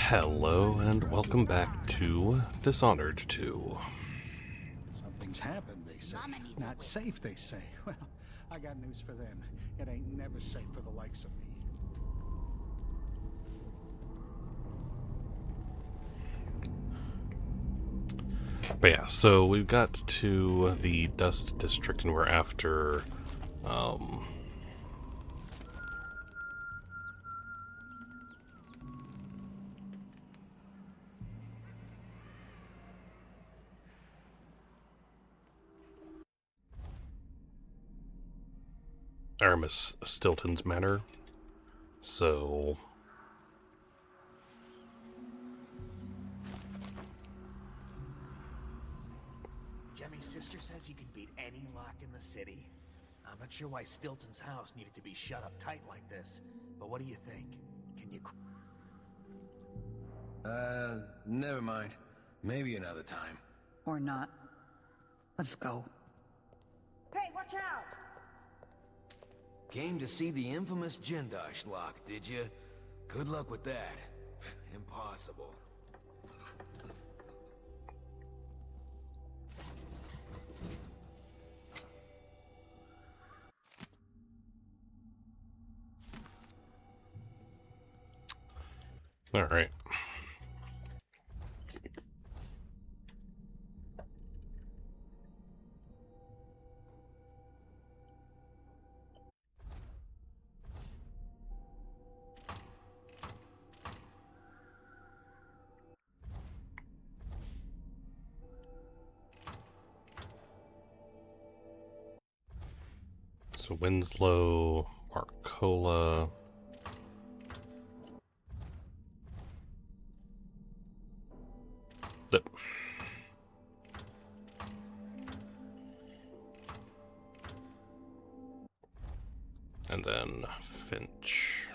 Hello and welcome back to Dishonored 2. Something's happened, they say. Not safe, they say. Well, I got news for them. It ain't never safe for the likes of me. But yeah, so we've got to the Dust District and we're after, Aramis Stilton's manor. So... Jemmy's sister says you can beat any lock in the city. I'm not sure why Stilton's house needed to be shut up tight like this, but what do you think? Can you... Never mind. Maybe another time. Or not. Let's go. Hey, watch out! Came to see the infamous Jindosh lock, did you? Good luck with that. Impossible. Alright. So Winslow, Marcola... Yep. And then Finch.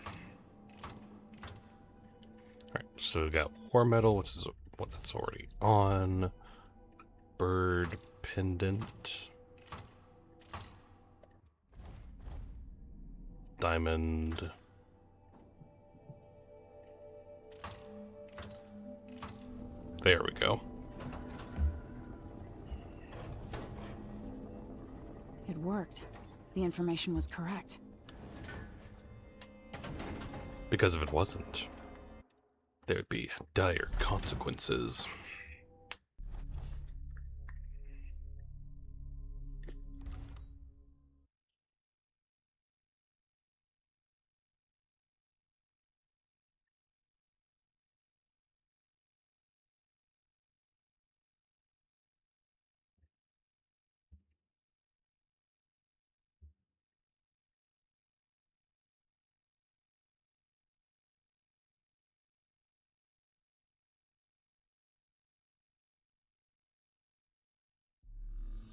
Alright, so we got War Metal, which is what that's already on. Bird Pendant. Diamond. There we go. It worked. The information was correct. Because if it wasn't, there would be dire consequences.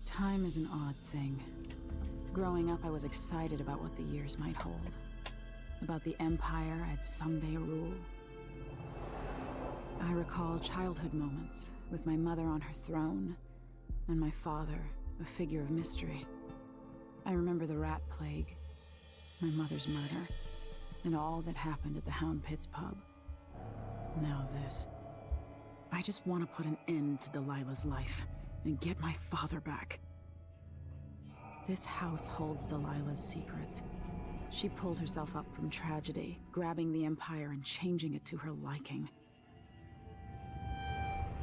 Time is an odd thing. Growing up, I was excited about what the years might hold. About the empire I'd someday rule. I recall childhood moments, with my mother on her throne, and my father, a figure of mystery. I remember the rat plague, my mother's murder, and all that happened at the Hound Pits pub. Now this. I just want to put an end to Delilah's life, and get my father back. This house holds Delilah's secrets. She pulled herself up from tragedy, grabbing the Empire and changing it to her liking.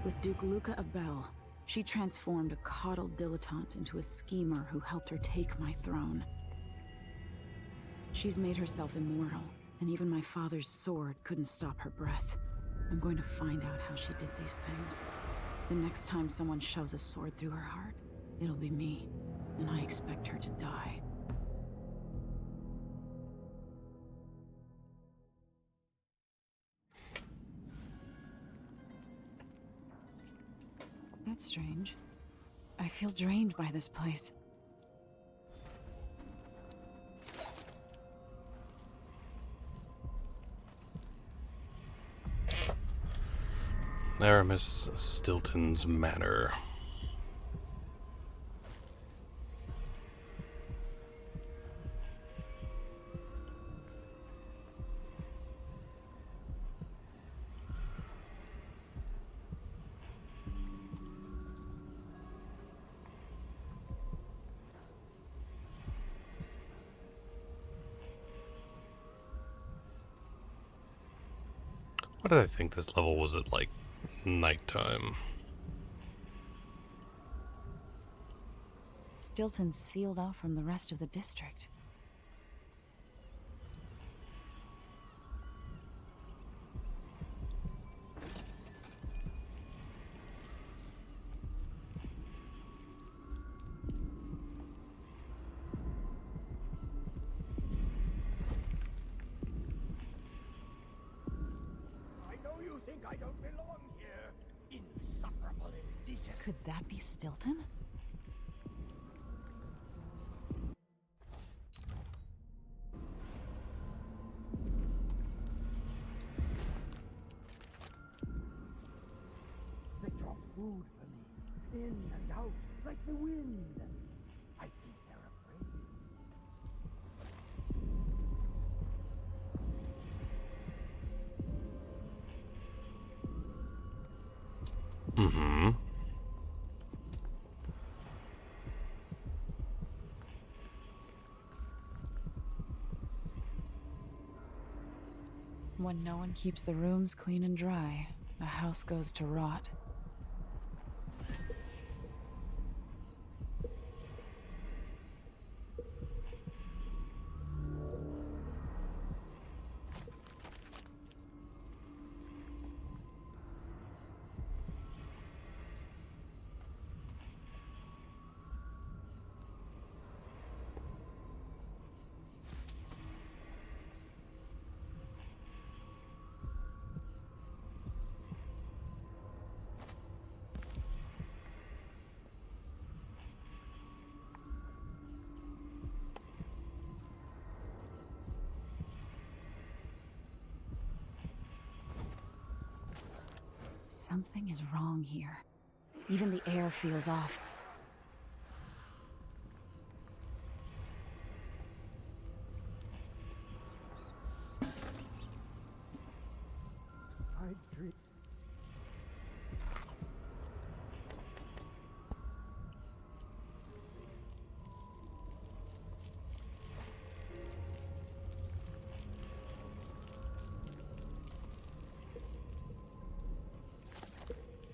With Duke Luca Abel, she transformed a coddled dilettante into a schemer who helped her take my throne. She's made herself immortal, and even my father's sword couldn't stop her breath. I'm going to find out how she did these things. The next time someone shoves a sword through her heart, it'll be me, and I expect her to die. That's strange. I feel drained by this place. Aramis Stilton's manor. What did I think this level was at, like, nighttime? Stilton's sealed off from the rest of the district. I know you think I don't belong here, insufferable elitist. Could that be Stilton? They drop food for me, in and out, like the wind. I think they're afraid. Mm-hmm. When no one keeps the rooms clean and dry, a house goes to rot. Something is wrong here. Even the air feels off. I dream.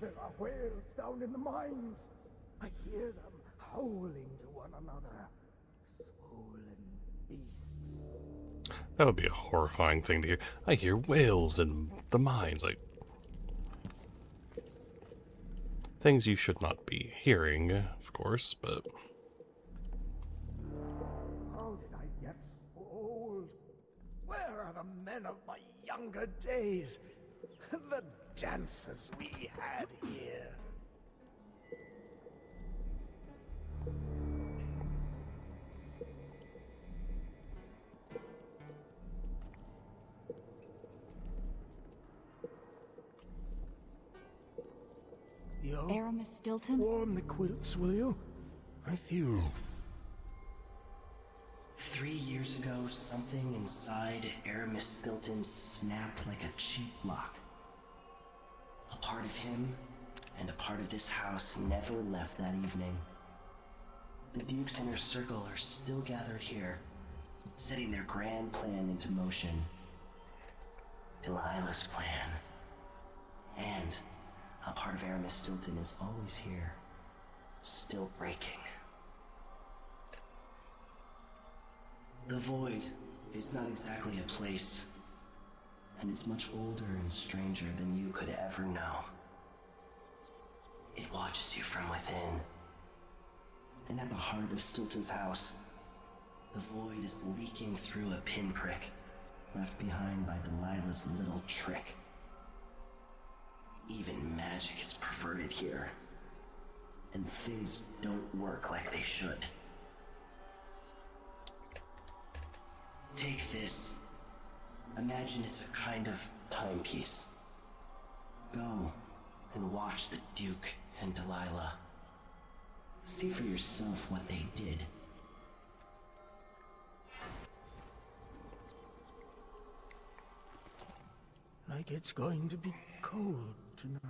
There are whales down in the mines. I hear them howling to one another. Swollen beasts. That would be a horrifying thing to hear. I hear whales in the mines, like... things you should not be hearing, of course, but... How did I get so old? Where are the men of my younger days? The dances we had here. Yo, Aramis Stilton? warm the quilts, will you? I feel 3 years ago, something inside Aramis Stilton snapped like a cheap lock. A part of him and a part of this house never left that evening. The Duke's inner circle are still gathered here, setting their grand plan into motion. Delilah's plan. And a part of Aramis Stilton is always here, still breaking. The Void is not exactly a place, and it's much older and stranger than you could ever know. It watches you from within. And at the heart of Stilton's house, the Void is leaking through a pinprick left behind by Delilah's little trick. Even magic is perverted here, and things don't work like they should. Take this. Imagine it's a kind of timepiece. Go and watch the Duke and Delilah. See for yourself what they did. like it's going to be cold tonight.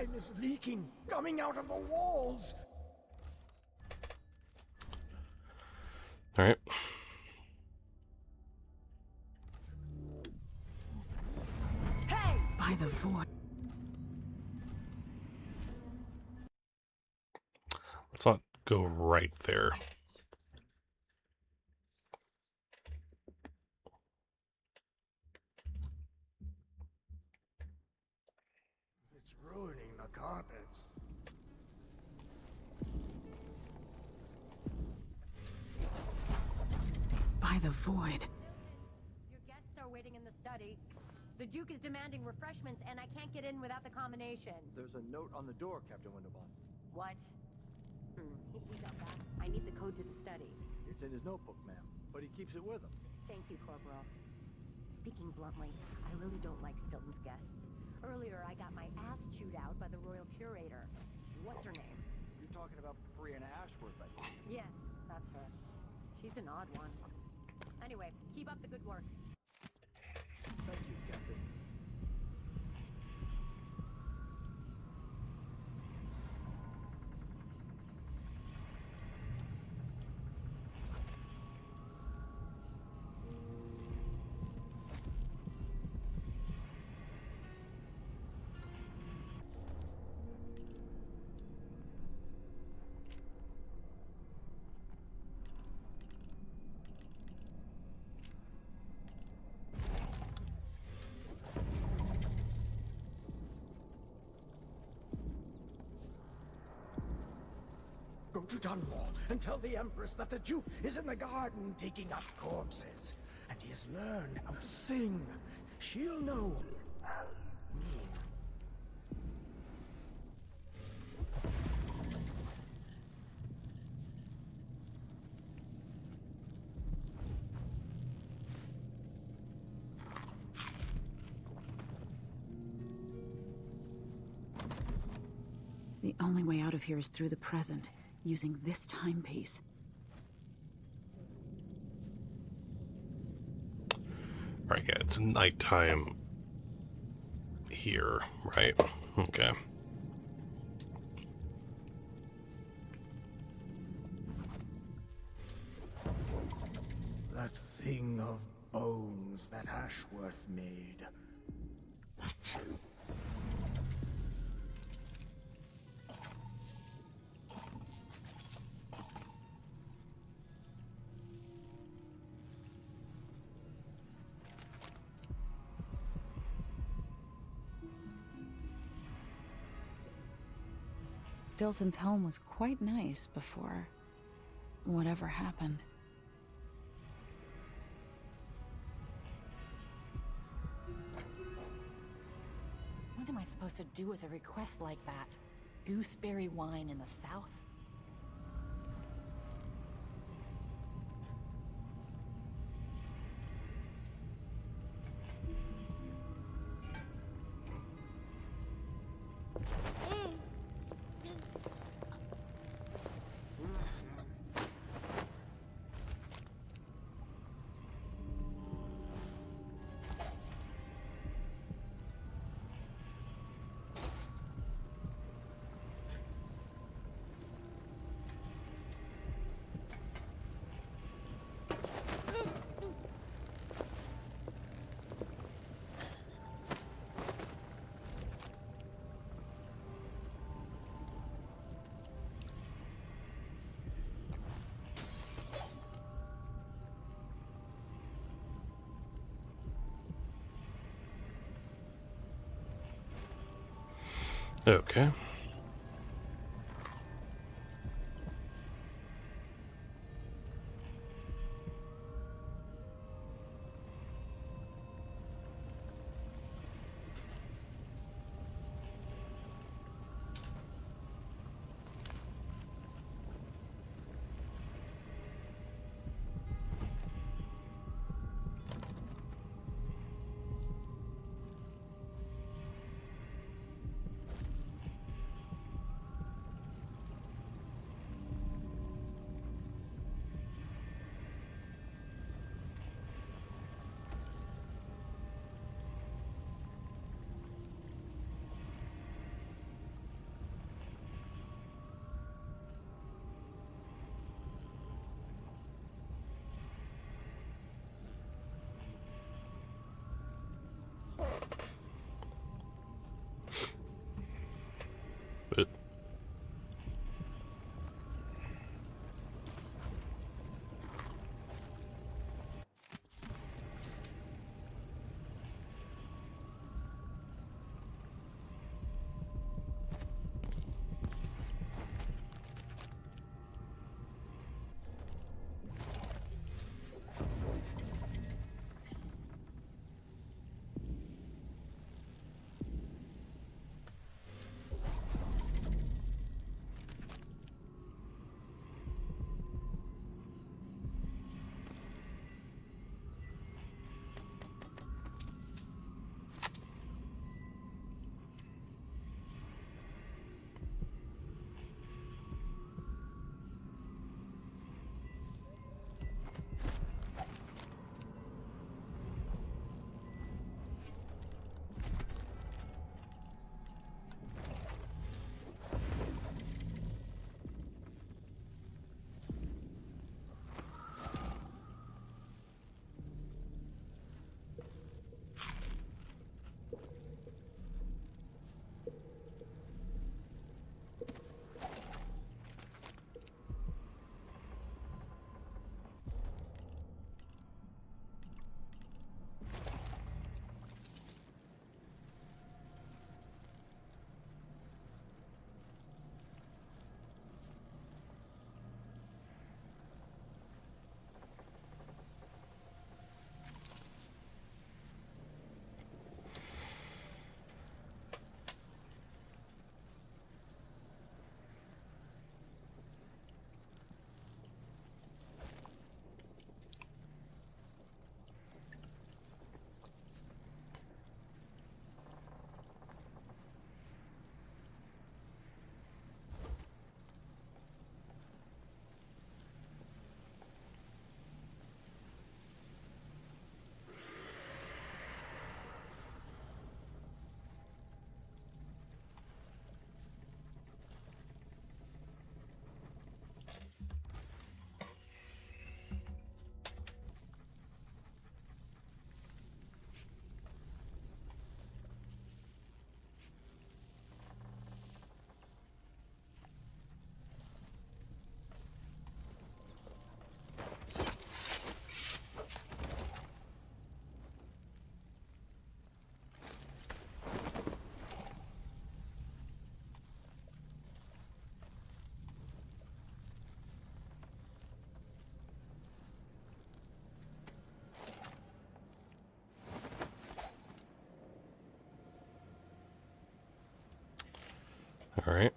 slime is leaking, coming out of the walls. All right. By the void. Let's not go right there. It's ruining the carpets. By the void. Your guests are waiting in the study. The Duke is demanding refreshments, and I can't get in without the combination. There's a note on the door, Captain Winterbottom. What? He got that. I need the code to the study. It's in his notebook, ma'am, but he keeps it with him. Thank you, Corporal. Speaking bluntly, I really don't like Stilton's guests. Earlier, I got my ass chewed out by the Royal Curator. What's her name? You're talking about Brianna Ashworth, I think. Yes, that's her. She's an odd one. Anyway, keep up the good work. Thank you, Captain. Go to Dunwall and tell the Empress that the Duke is in the garden digging up corpses. And he has learned how to sing. She'll know. Me. The only way out of here is through the present, using this timepiece. Alright, yeah, it's nighttime here, right? Okay. That thing of bones that Ashworth made. Stilton's home was quite nice before whatever happened. What am I supposed to do with a request like that? Gooseberry wine in the South? Okay. Alright.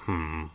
Hmm.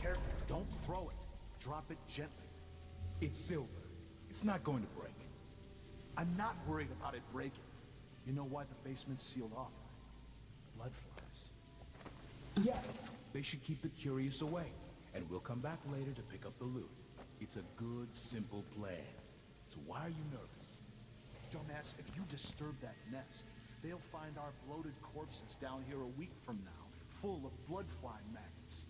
Careful, don't throw it. Drop it gently. It's silver. It's not going to break. I'm not worried about it breaking. You know why the basement's sealed off? Blood flies. Yeah, they should keep the curious away, and we'll come back later to pick up the loot. It's a good, simple plan. So why are you nervous? Dumbass, if you disturb that nest, they'll find our bloated corpses down here a week from now, full of blood fly maggots.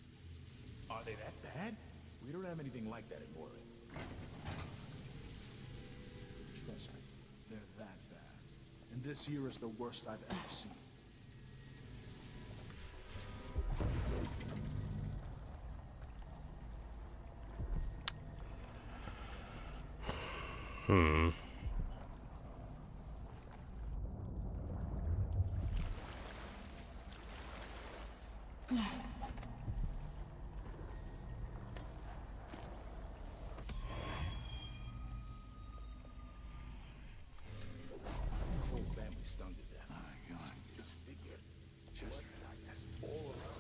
Are they that bad? We don't have anything like that in Warren. Trust me, they're that bad. And this here is the worst I've ever seen. Hmm. Whole family stung to death. Oh, God. Disfigured. Just all around.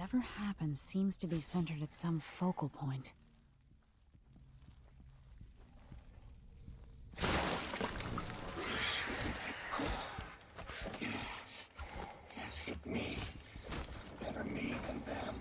whatever happens seems to be centered at some focal point. Yes, hit me. Better me than them.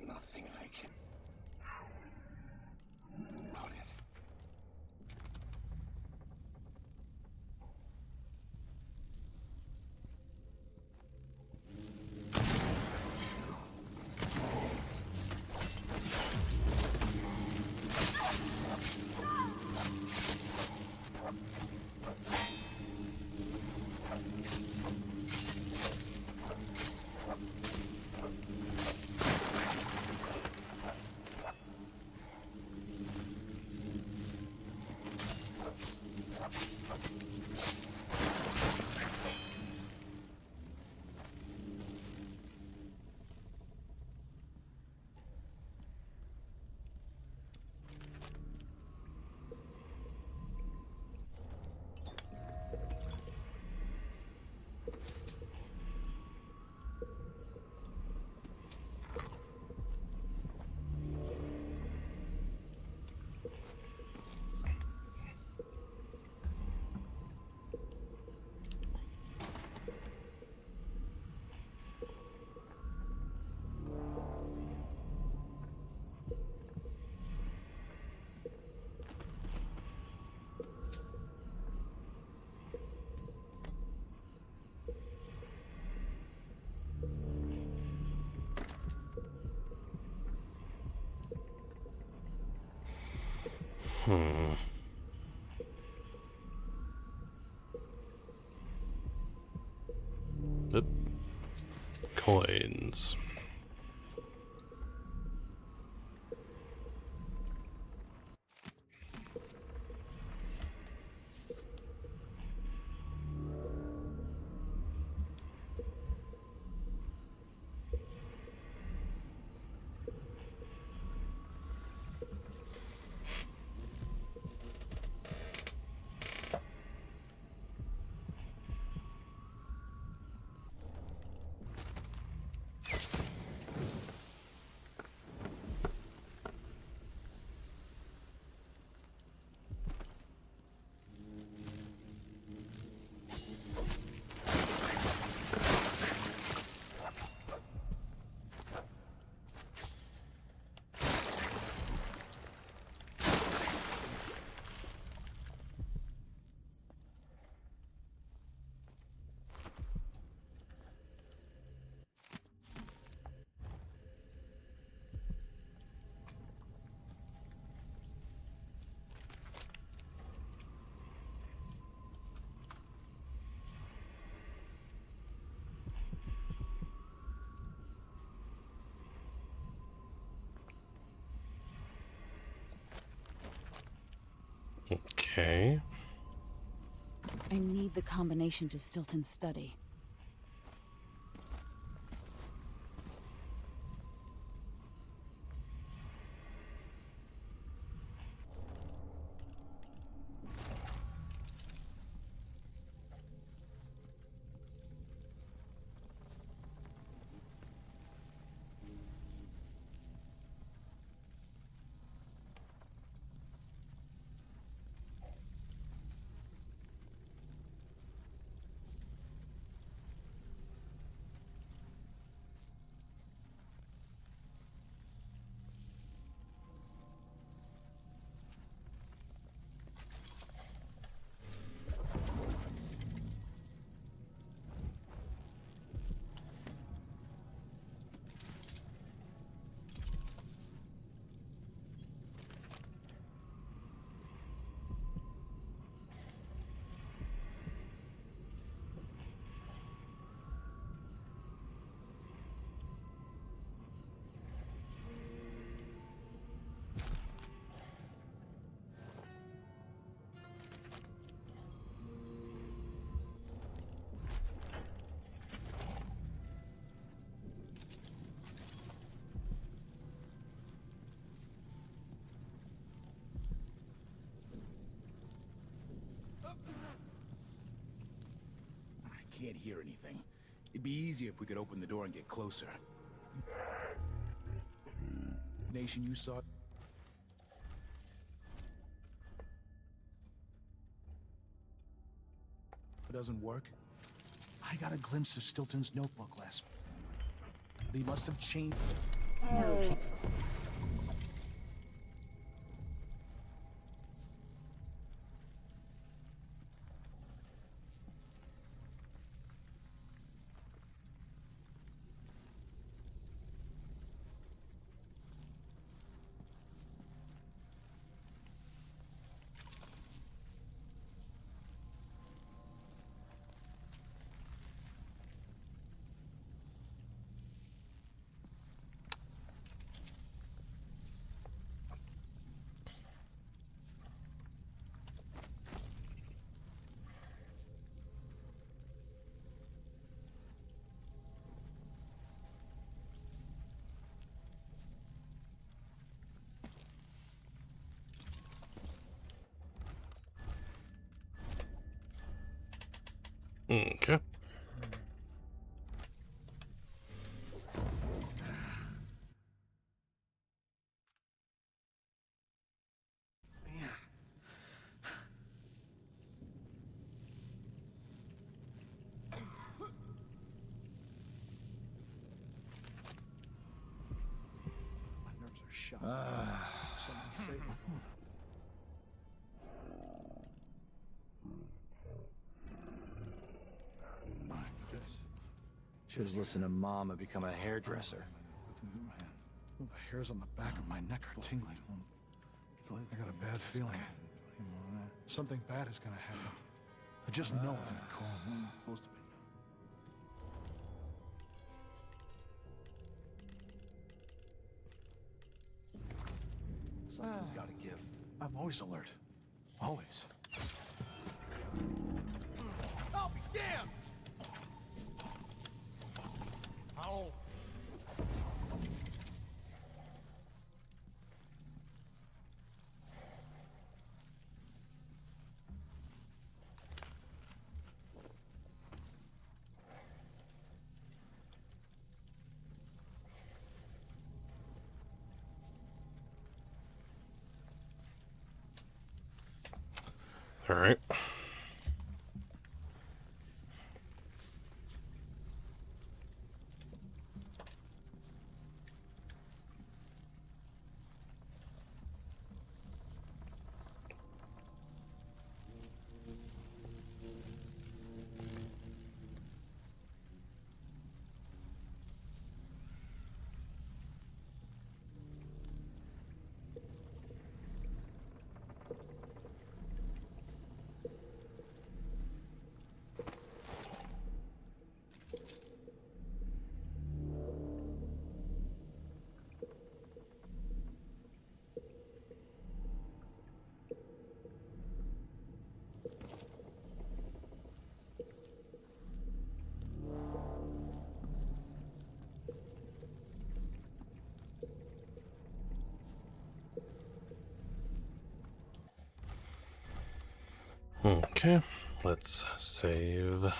Nothing I can about it. Oop. Coins. Okay. I need the combination to Stilton's study. can't hear anything. It'd be easier if we could open the door and get closer. Nation you saw... doesn't work? I got a glimpse of Stilton's notebook last... They must have changed... Okay. My nerves are shot. Someone save me. Should have listened to Mom and become a hairdresser. The hairs on the back of my neck are tingling. I got a bad feeling. Something bad is gonna happen. I just know it. Supposed to be. Something's gotta give. I'm always alert. Always. I'll be damned! Ow. All right. Okay, let's save.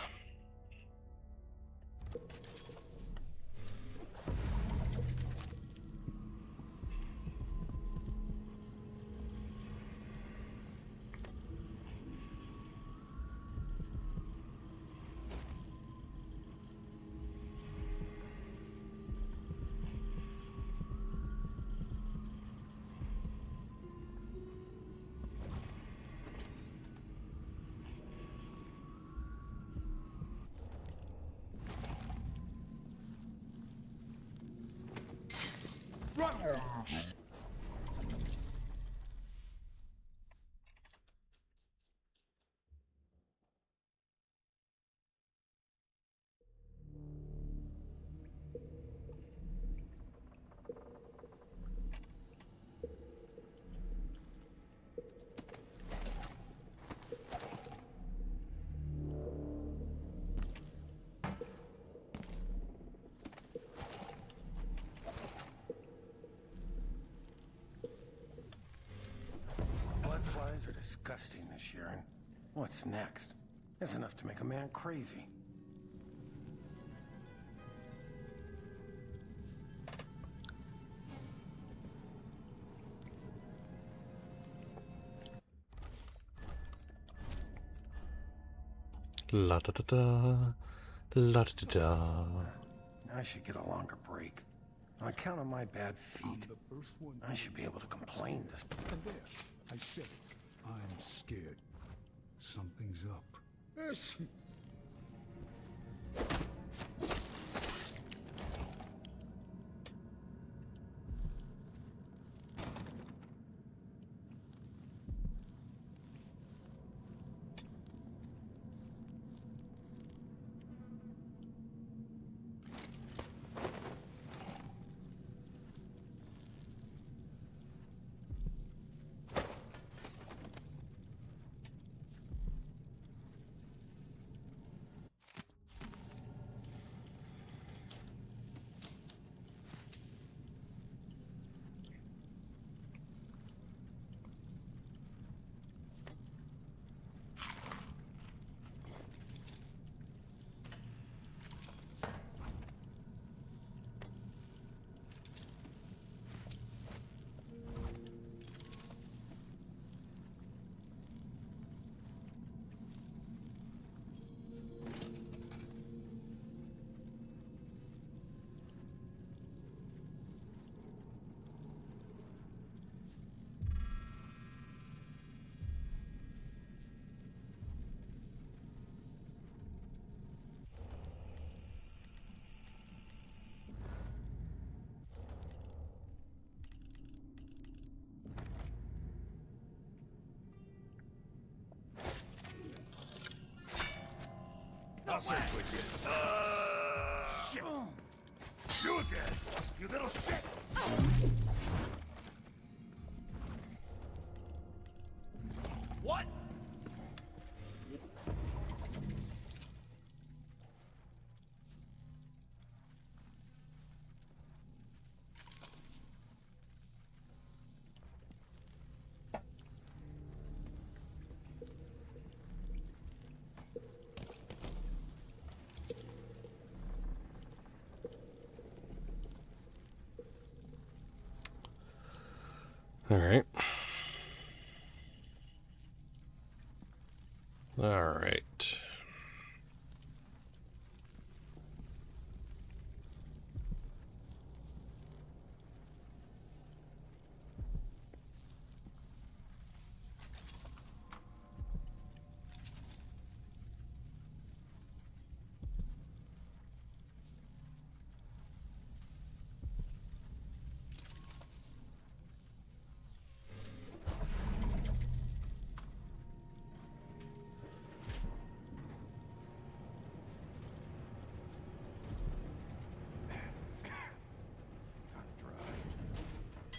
Flies are disgusting this year, and what's next? It's enough to make a man crazy. La da da da. La da da da. I should get a longer break. On account of my bad feet, I should be able to complain this. And there, I said it. I'm scared. Something's up. Yes. I'll search with you. Shit! You again, you little shit! What? All right. All right.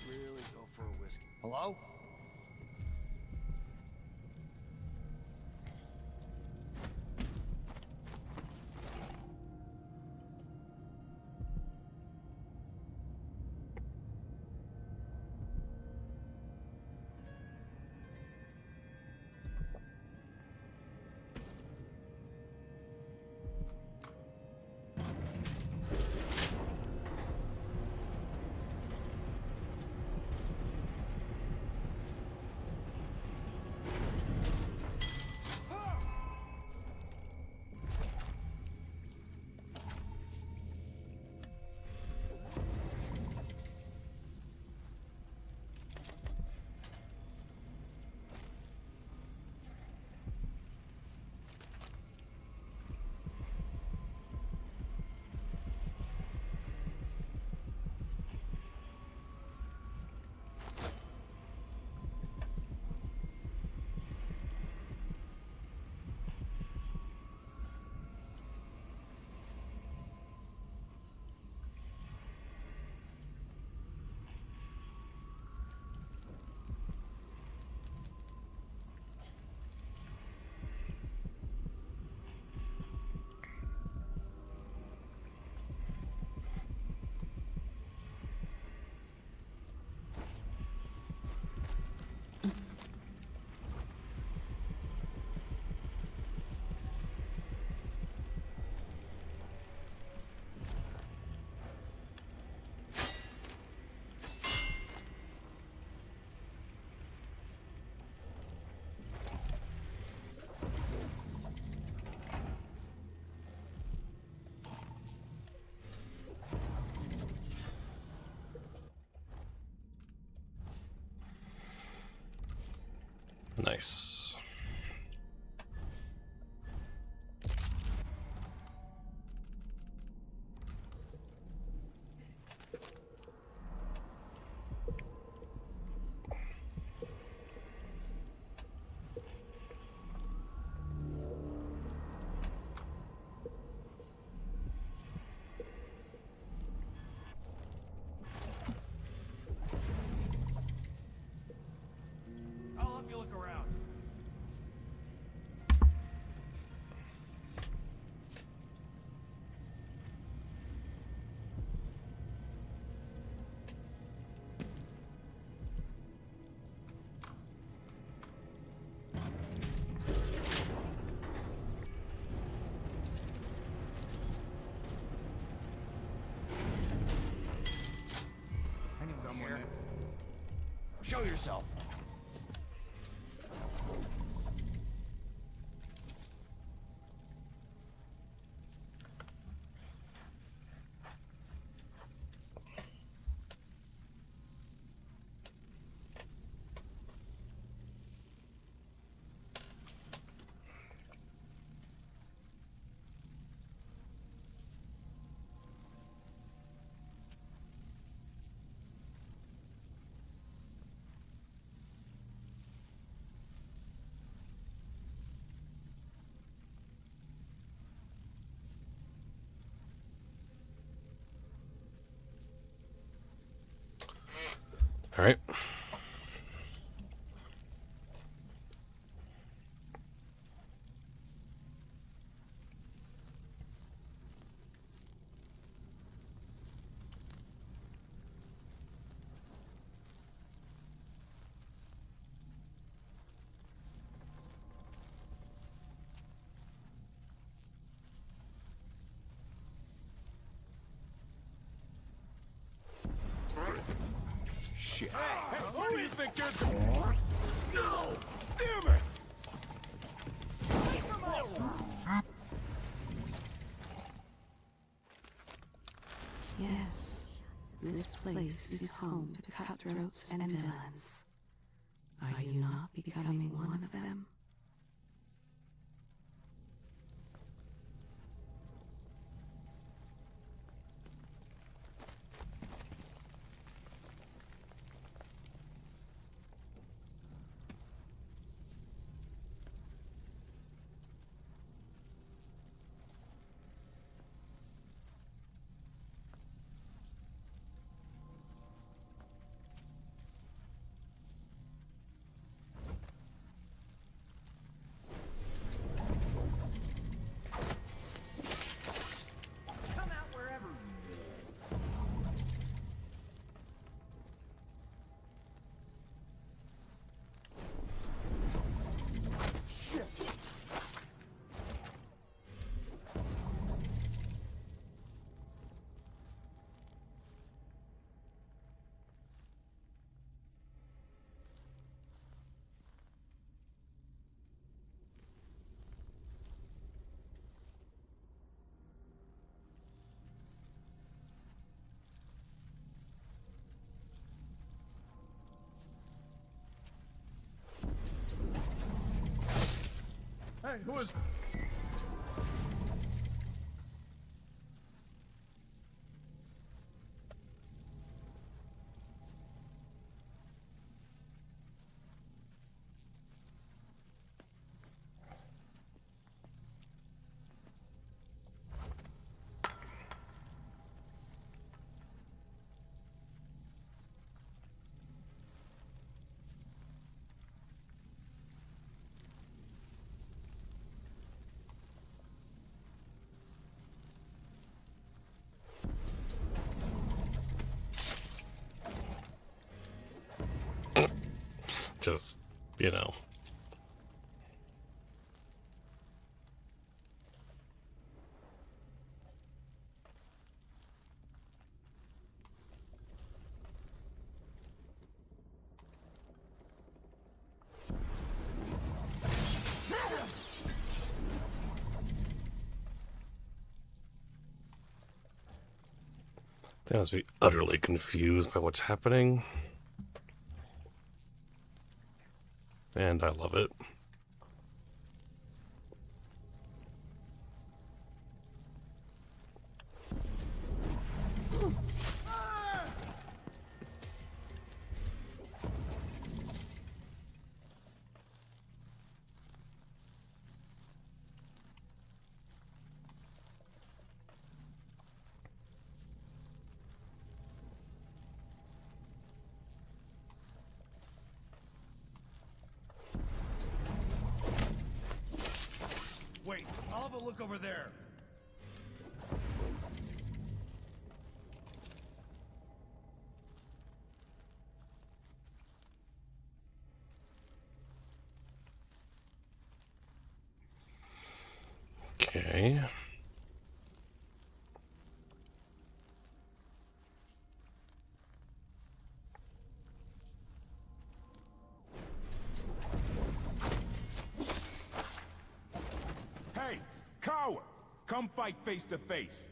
Really go for a whiskey. Hello? Nice. I'll help you look around. Someone here. Show yourself. All right. Shit. Hey, who do you think you're going? No! Damn it! Yes, this place is home to cutthroats and villains. Are you not becoming one of them? Hey, who is... Just, you know. They must be utterly confused by what's happening. And I love it. Wait, I'll have a look over there. Okay. Hey, coward! Come fight face to face.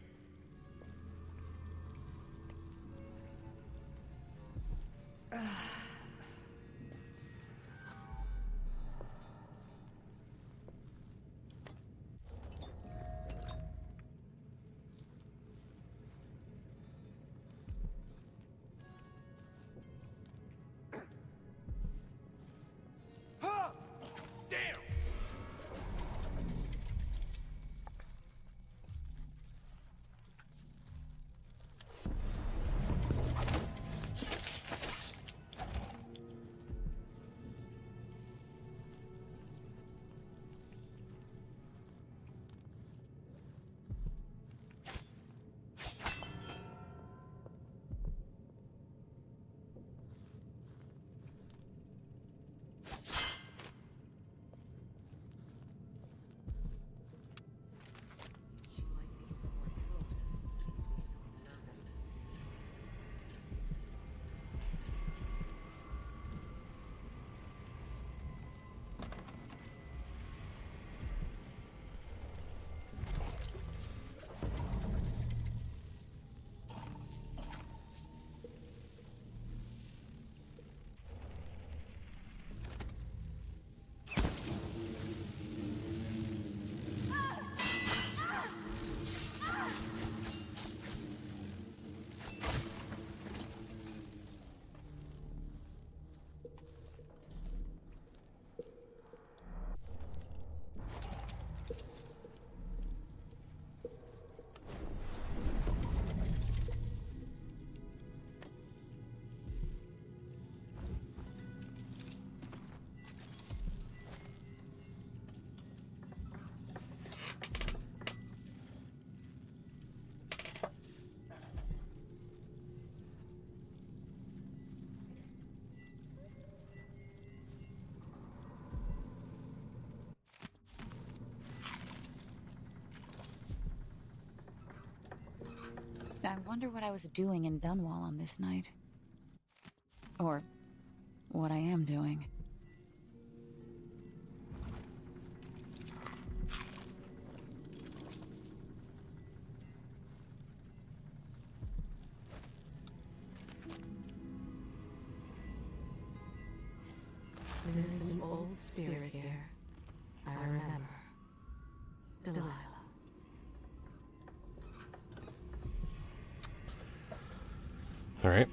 Huh! Damn! She might be somewhere close. Makes me so nervous. I wonder what I was doing in Dunwall on this night. Or what I am doing. There's an old spirit here. I remember. Delilah. All right.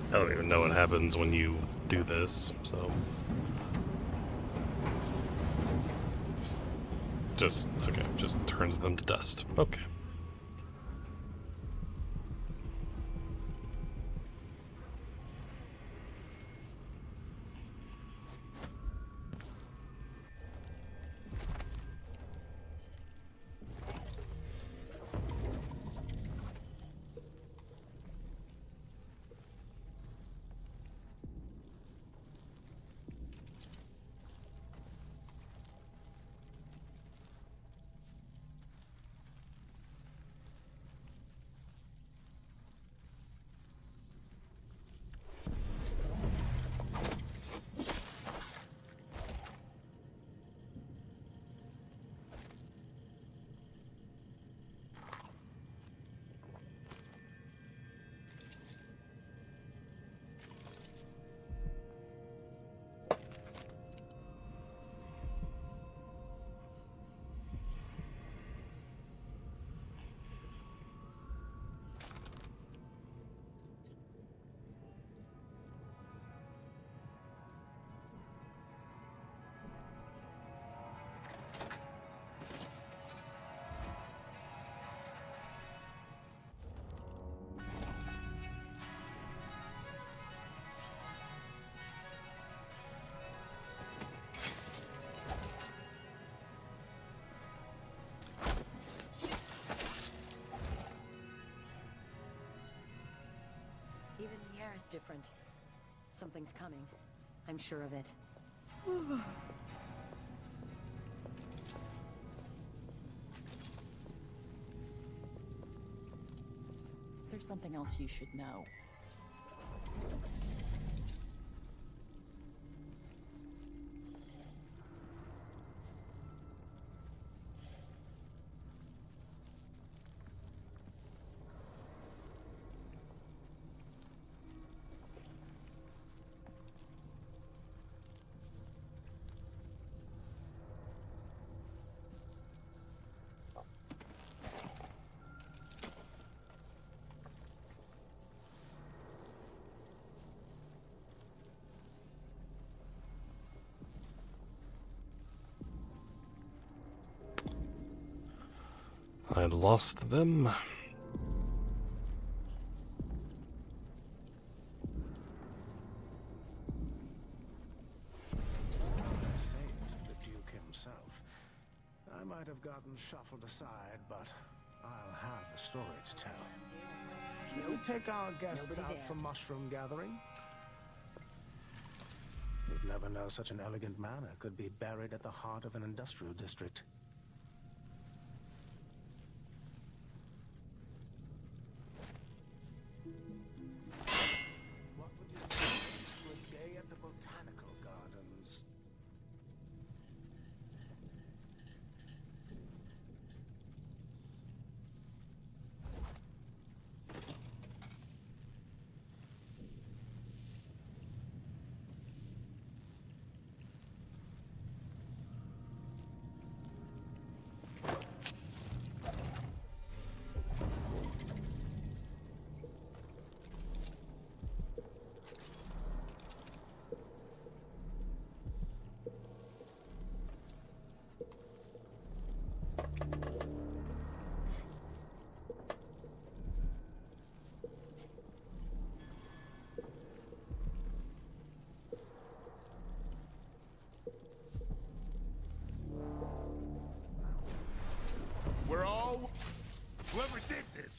I don't even know what happens when you do this, so... Just turns them to dust. Okay. Even the air is different. Something's coming. I'm sure of it. There's something else you should know. I lost them. Saved the Duke himself. I might have gotten shuffled aside, but I'll have a story to tell. Shall we take our guests out for mushroom gathering? You'd never know such an elegant manor could be buried at the heart of an industrial district. What would you say to a day at the botanical gardens? We're all... Whoever did this.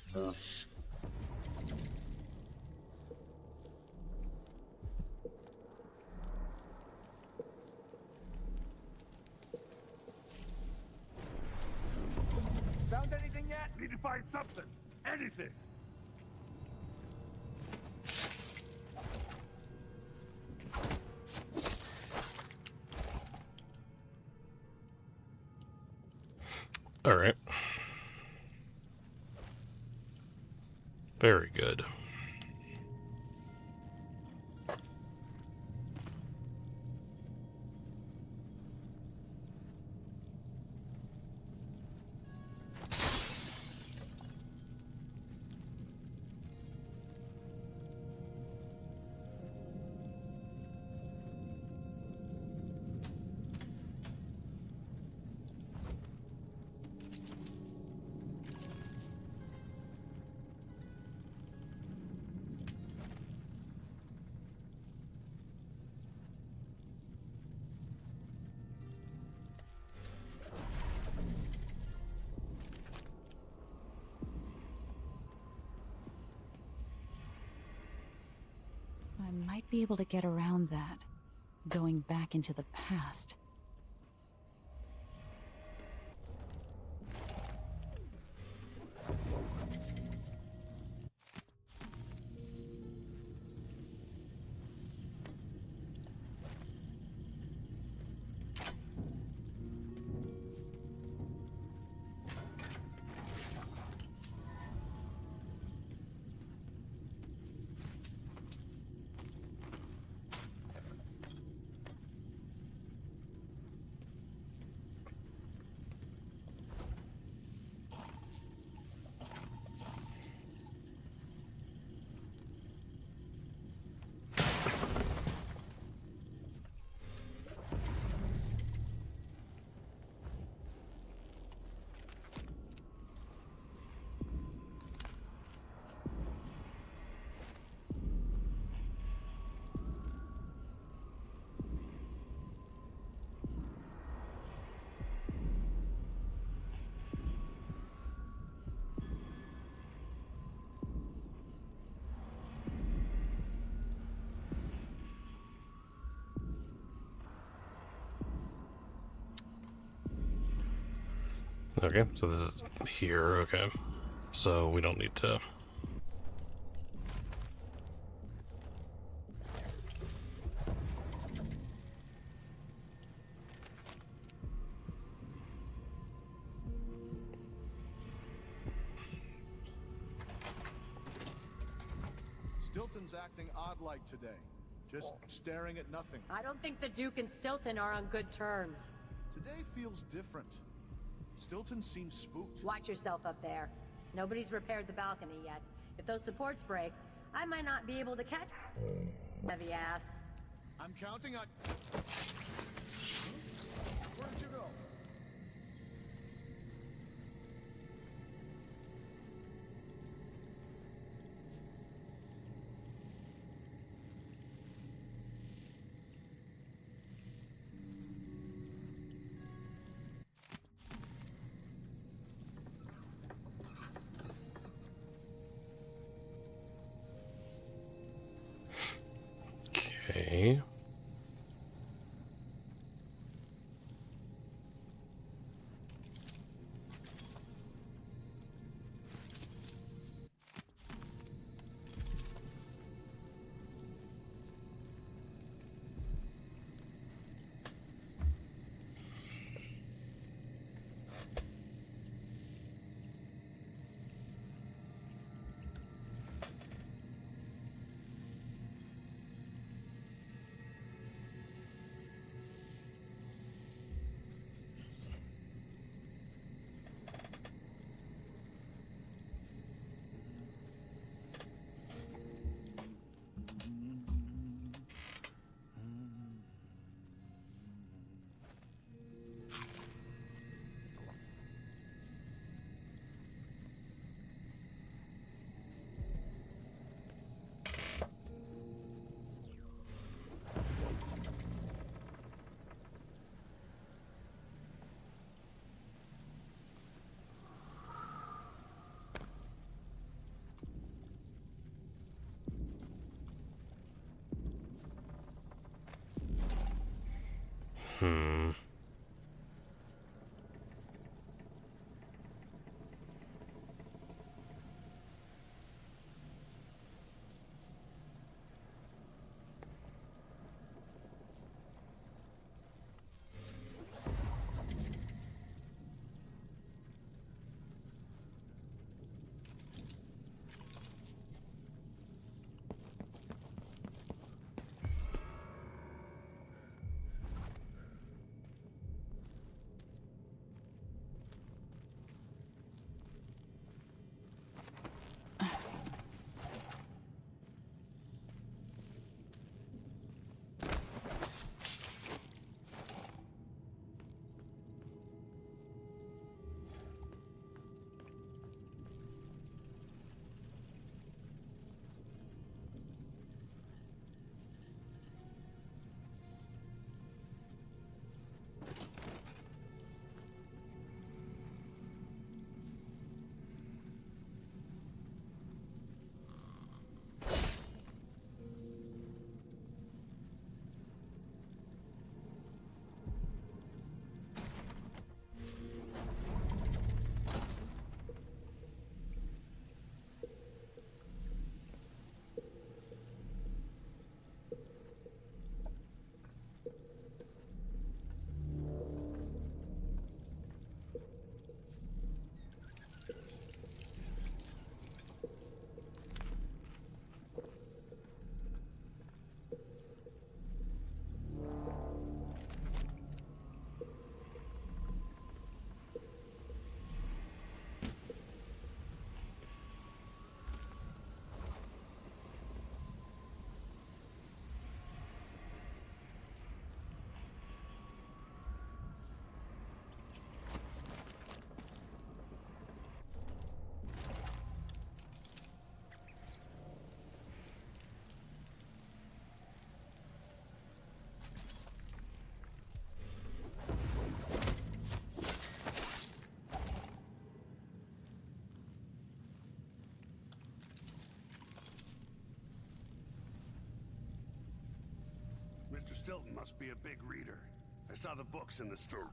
Found anything yet? Need to find something. Anything. All right. Very good. be able to get around that, going back into the past. Okay, so this is here, okay. So we don't need to... Stilton's acting odd-like today. Just staring at nothing. I don't think the Duke and Stilton are on good terms. Today feels different. Stilton seems spooked. Watch yourself up there. Nobody's repaired the balcony yet. If those supports break, I might not be able to catch heavy ass. I'm counting on... Where did you go? Okay. Mr. Stilton must be a big reader. I saw the books in the store.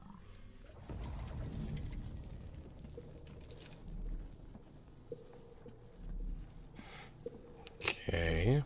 Okay.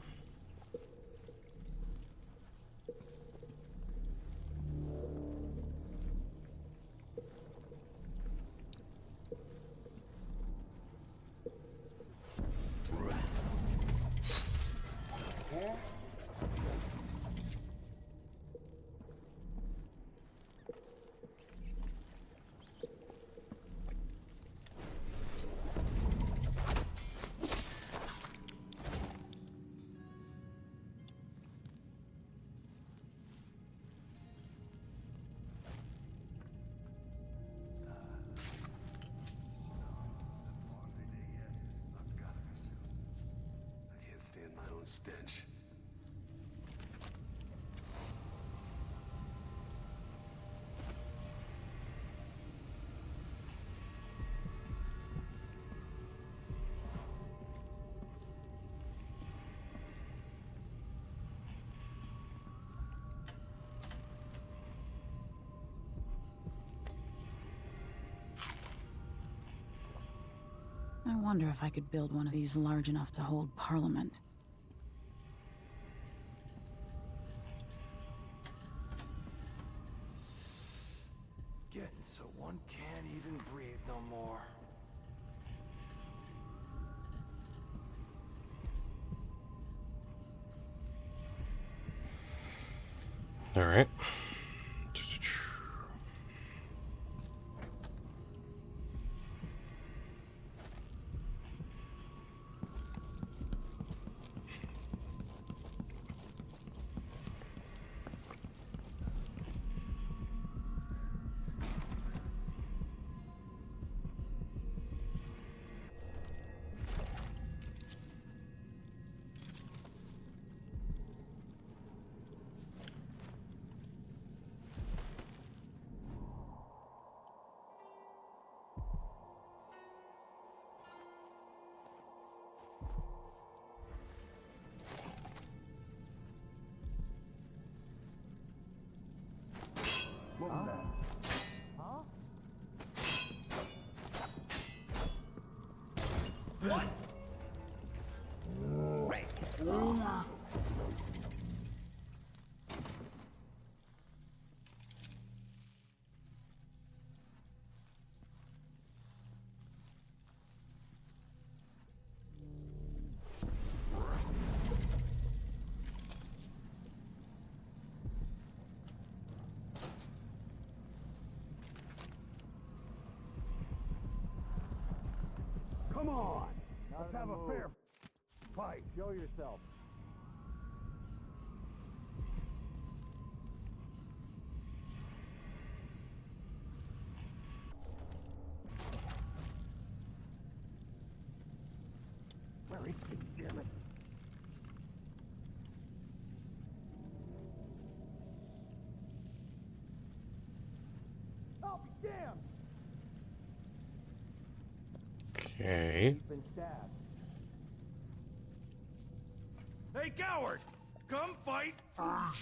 I can't stand my own stench. I wonder if I could build one of these large enough to hold Parliament. Getting so one can't even breathe no more. All right. What was that? What? Come on! Let's have a fair fight. Show yourself. Where is he? Damn it. I'll be damned! Okay. He's been stabbed. Hey, coward! Come fight first!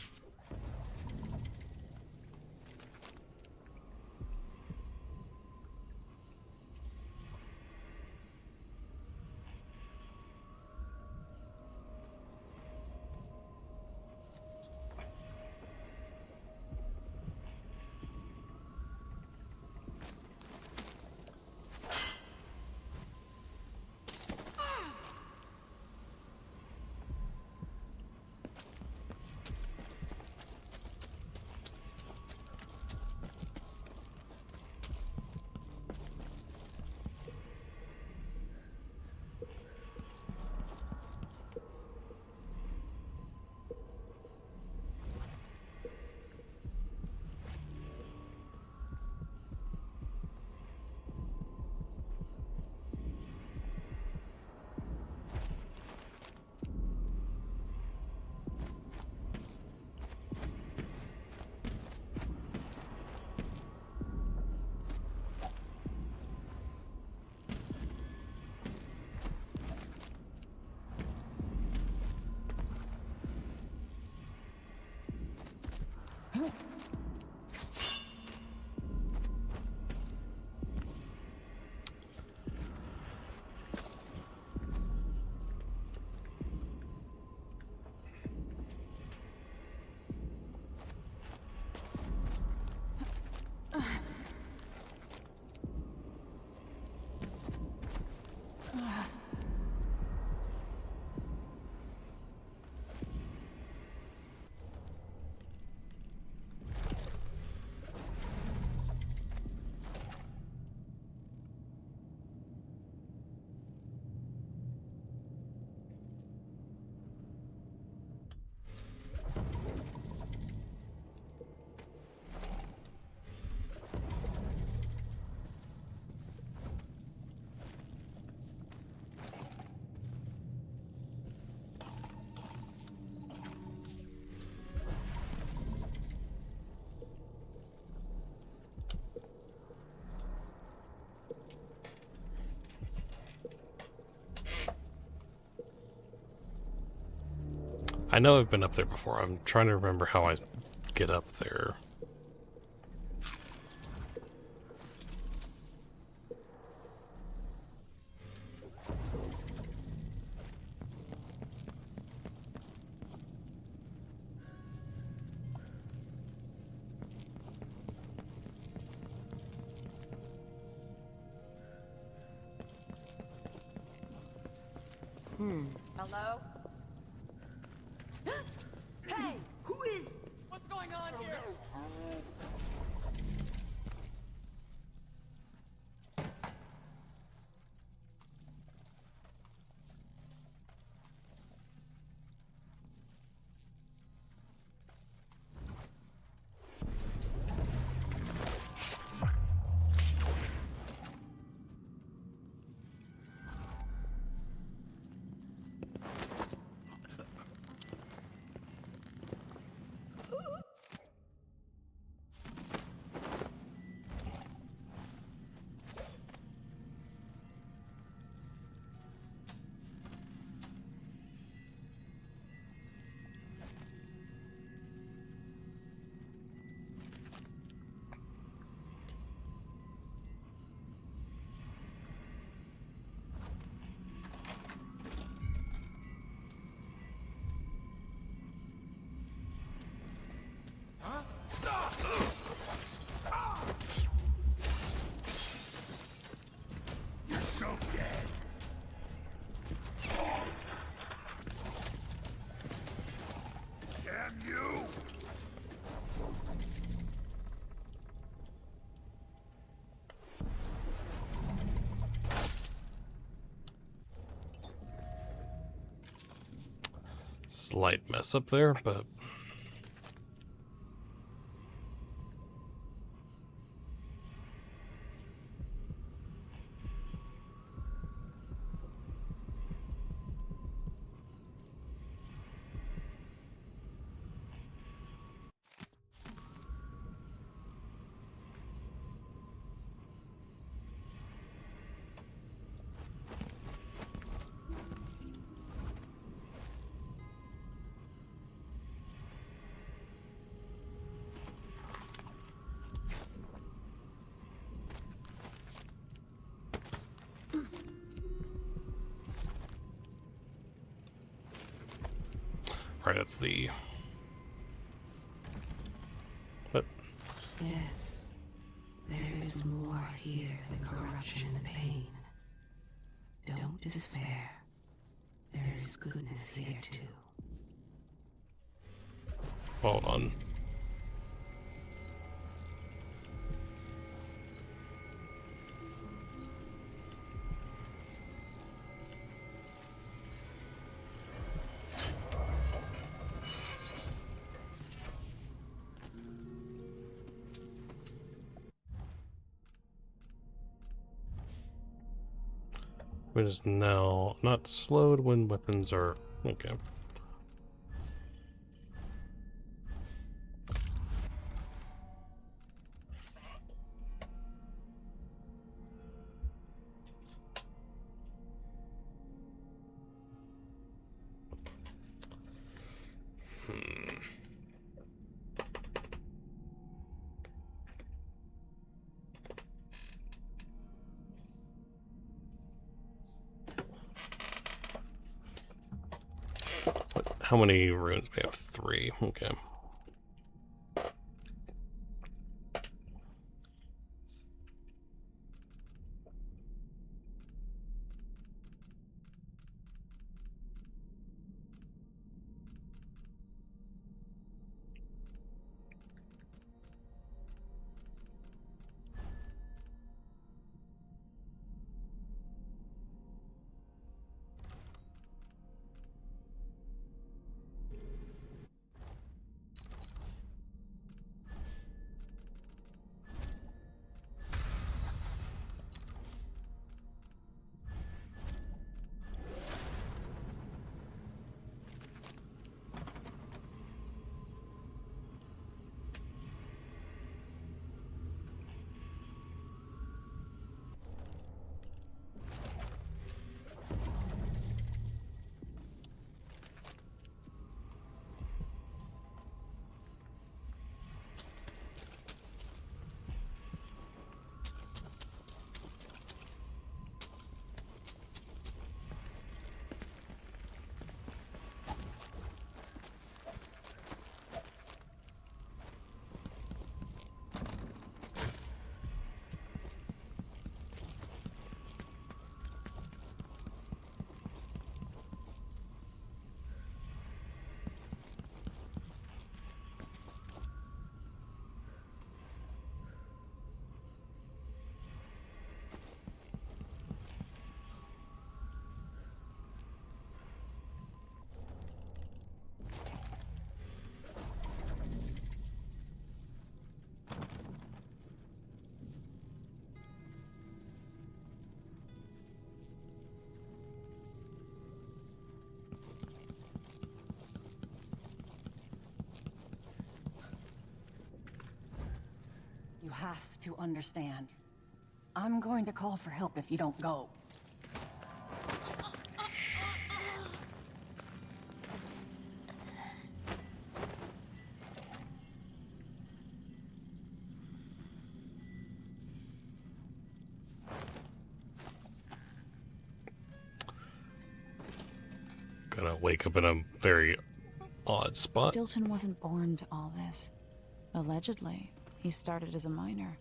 I know I've been up there before. I'm trying to remember how I get up there. Hello? Hey! Who is... What's going on here? You're so dead. Damn you! Slight mess up there, but right, that's the... What? Yes, there is more here than corruption and pain. Don't despair. There is goodness here too. Hold on. It is now not slowed when weapons are... Okay. How many runes? We have 3. Okay. You have to understand. I'm going to call for help if you don't go. Gonna wake up in a very odd spot. Stilton wasn't born to all this. Allegedly, he started as a miner.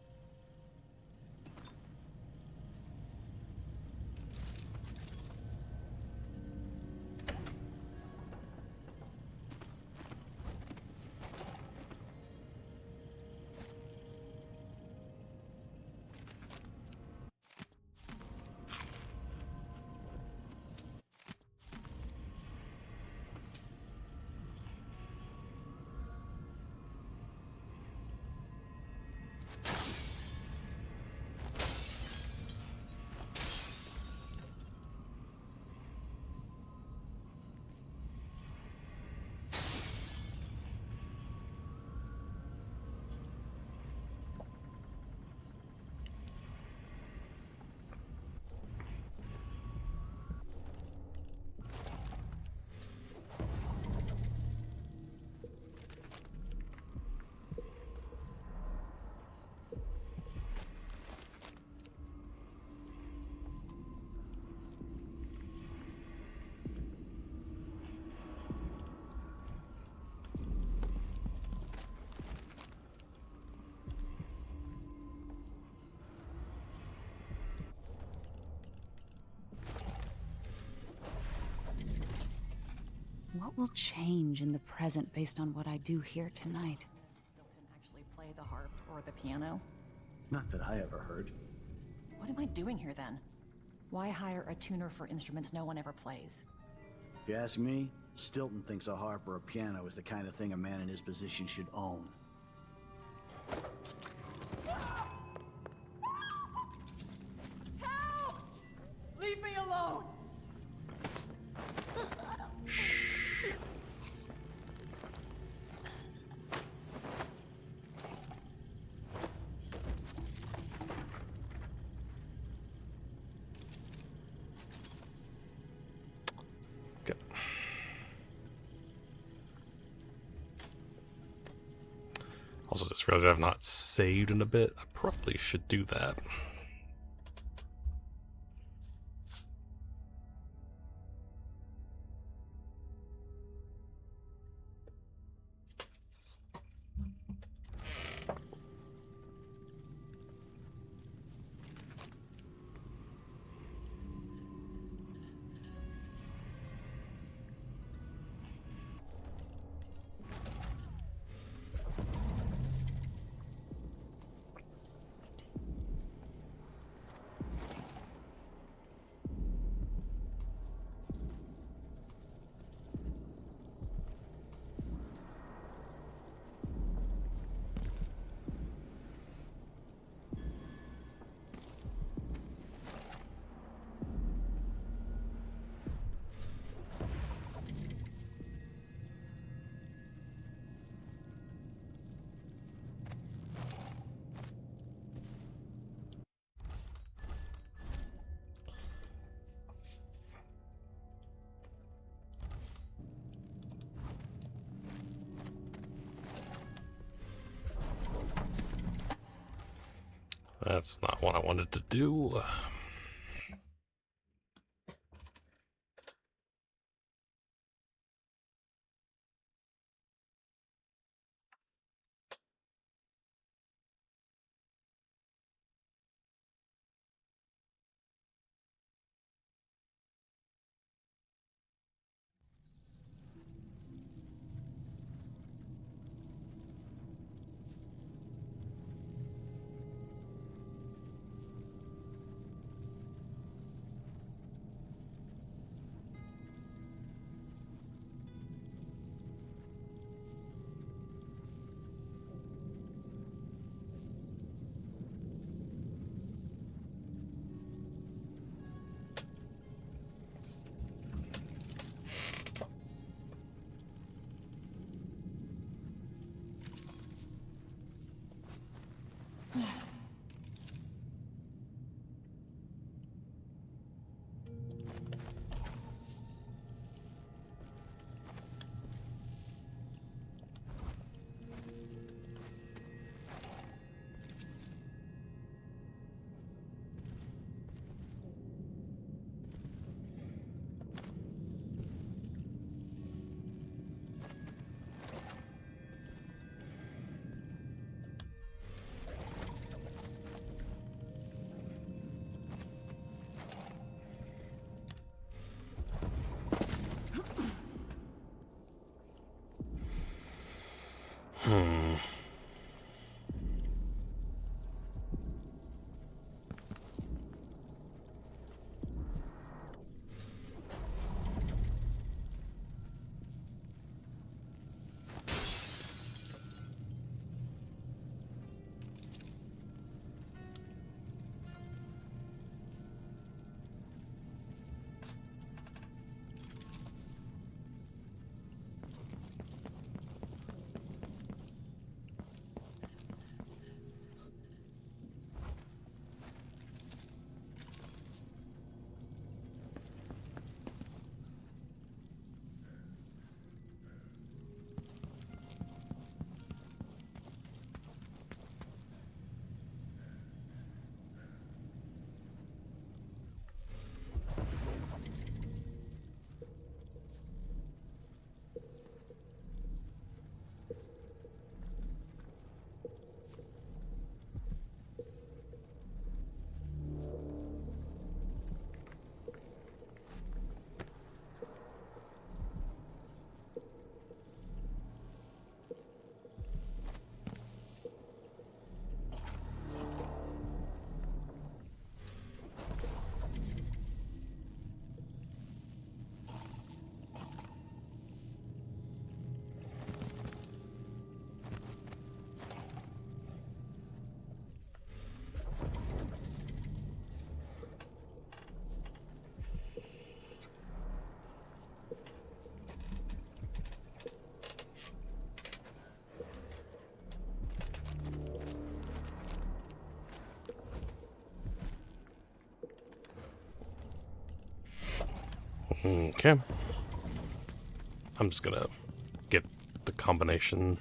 What will change in the present based on what I do here tonight? Does Stilton actually play the harp or the piano? Not that I ever heard. What am I doing here then? Why hire a tuner for instruments no one ever plays? If you ask me, Stilton thinks a harp or a piano is the kind of thing a man in his position should own. Help! Leave me alone! Also, just realized I've not saved in a bit. I probably should do that. That's not what I wanted to do. Okay. I'm just gonna get the combination.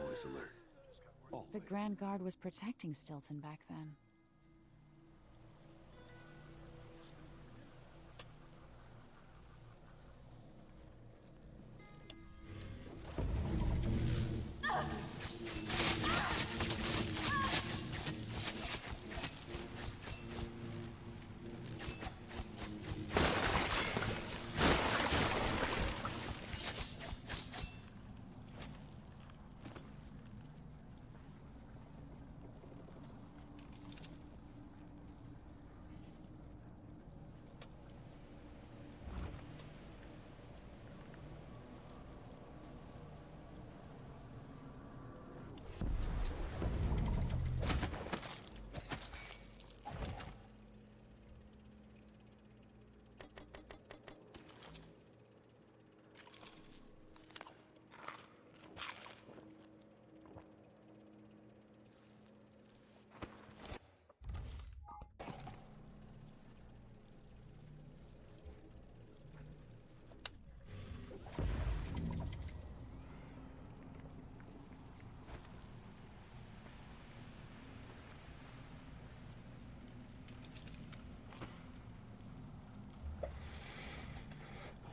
Always alert. the Grand Guard was protecting Stilton back then.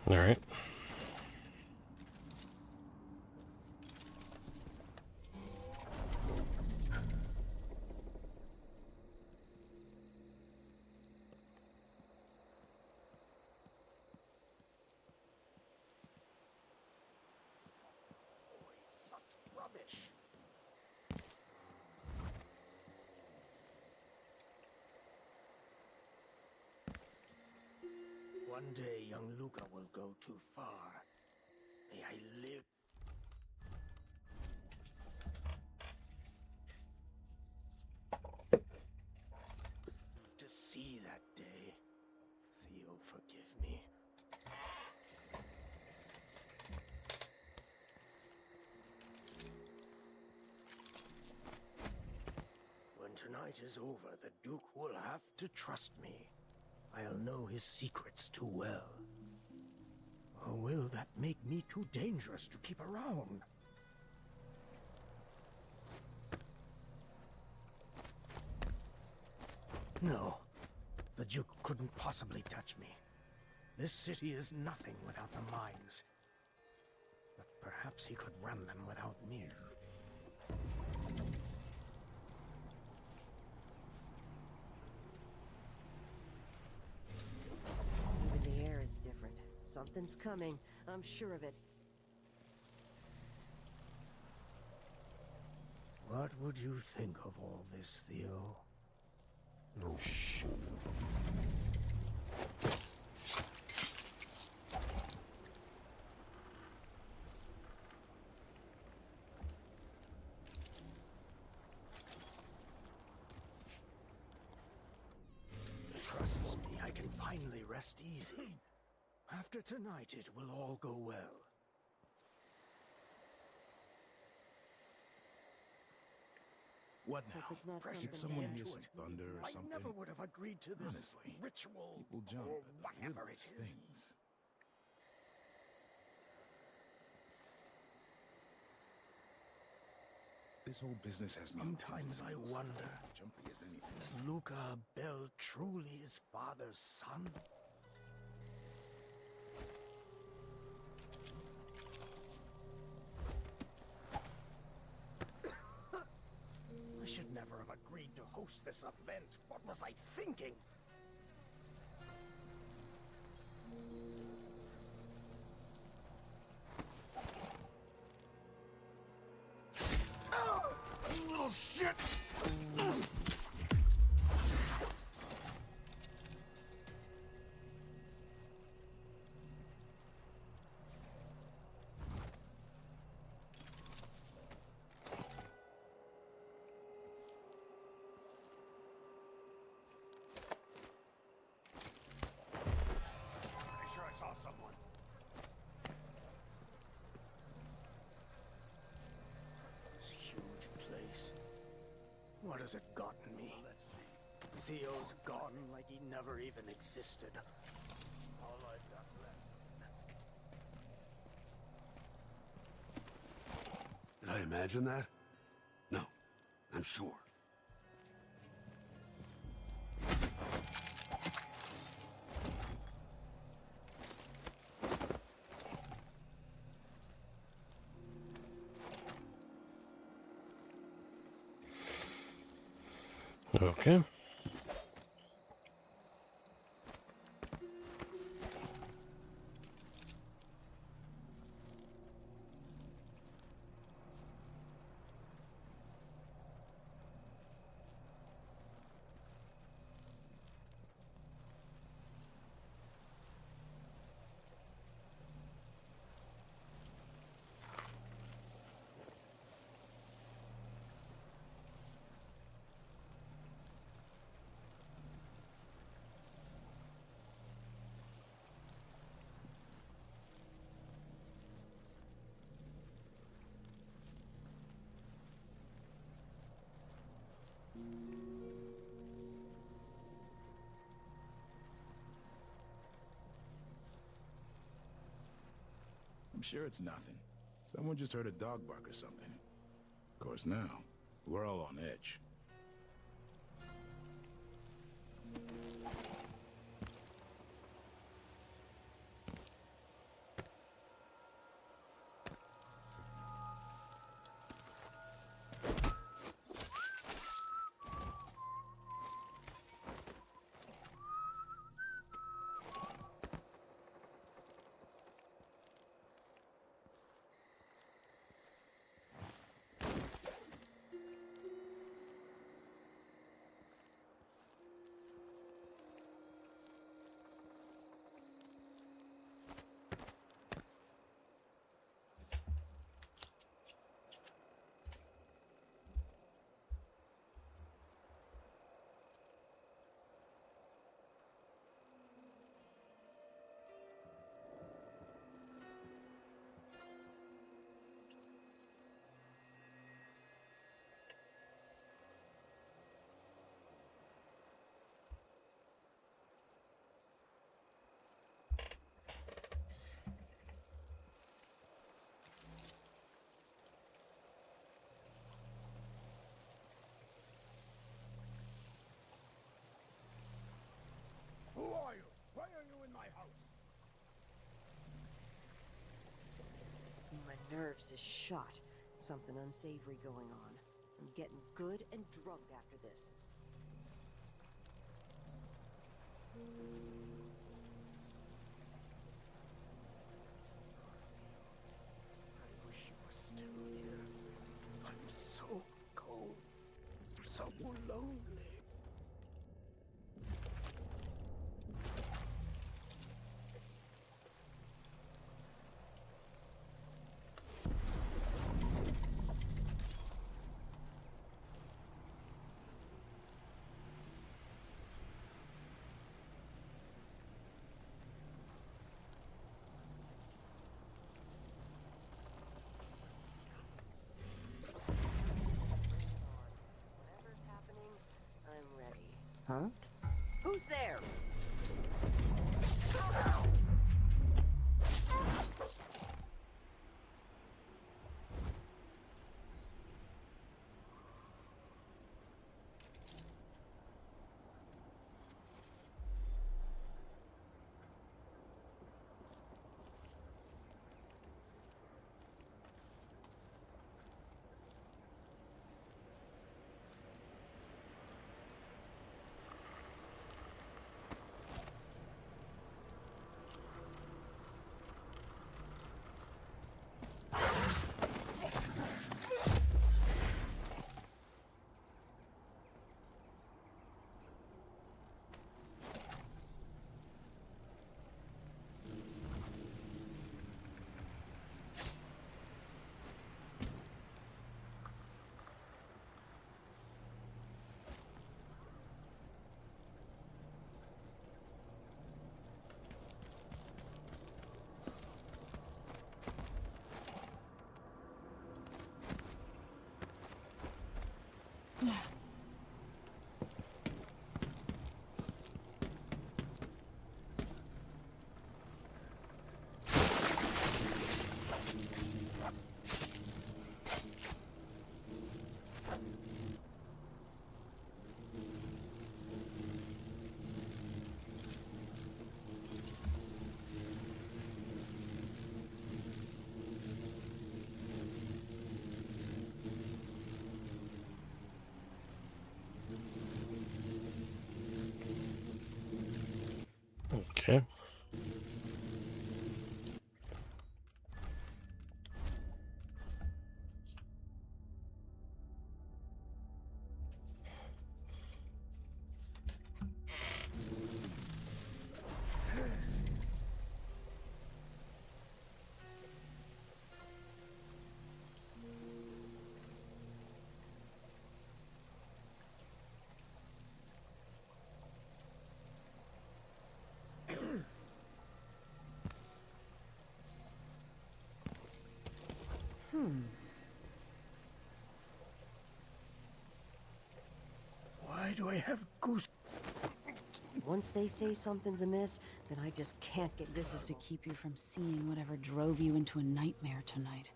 All right. Rubbish. One day, young Luca will go too far. May I live. To see that day. Theo, forgive me. When tonight is over, the Duke will have to trust me. I'll know his secrets too well. Or will that make me too dangerous to keep around? No, the Duke couldn't possibly touch me. This city is nothing without the mines. But perhaps he could run them without me. Even the air is different. Something's coming. I'm sure of it. What would you think of all this, Theo? No. Trusts me, I can finally rest easy. After tonight, it will all go well. What Hope now? it's not Did something someone bad. hear some thunder or something? I never would have agreed to this Honestly, ritual people jump or at the whatever it littlest is. things. This whole business has me. Sometimes I wonder, Jumpy as anything. is Luca Bell truly his father's son? I should never have agreed to host this event. What was I thinking? Little shit! Pretty sure I saw someone. This huge place. What has it gotten me? Let's see. Theo's gone like he never even existed. All I've got left. Did I imagine that? No. sure. Okay. I'm sure it's nothing. Someone just heard a dog bark or something. Of course, now, we're all on edge. Who are you? Why are you in my house? My nerves is shot. Something unsavory going on. I'm getting good and drunk after this. I wish you were still here. I'm so cold, so lonely. Whatever's happening, I'm ready. Huh? Who's there? Okay. Why do I have goose? Once they say something's amiss, then I just can't get... This is to keep you from seeing whatever drove you into a nightmare tonight.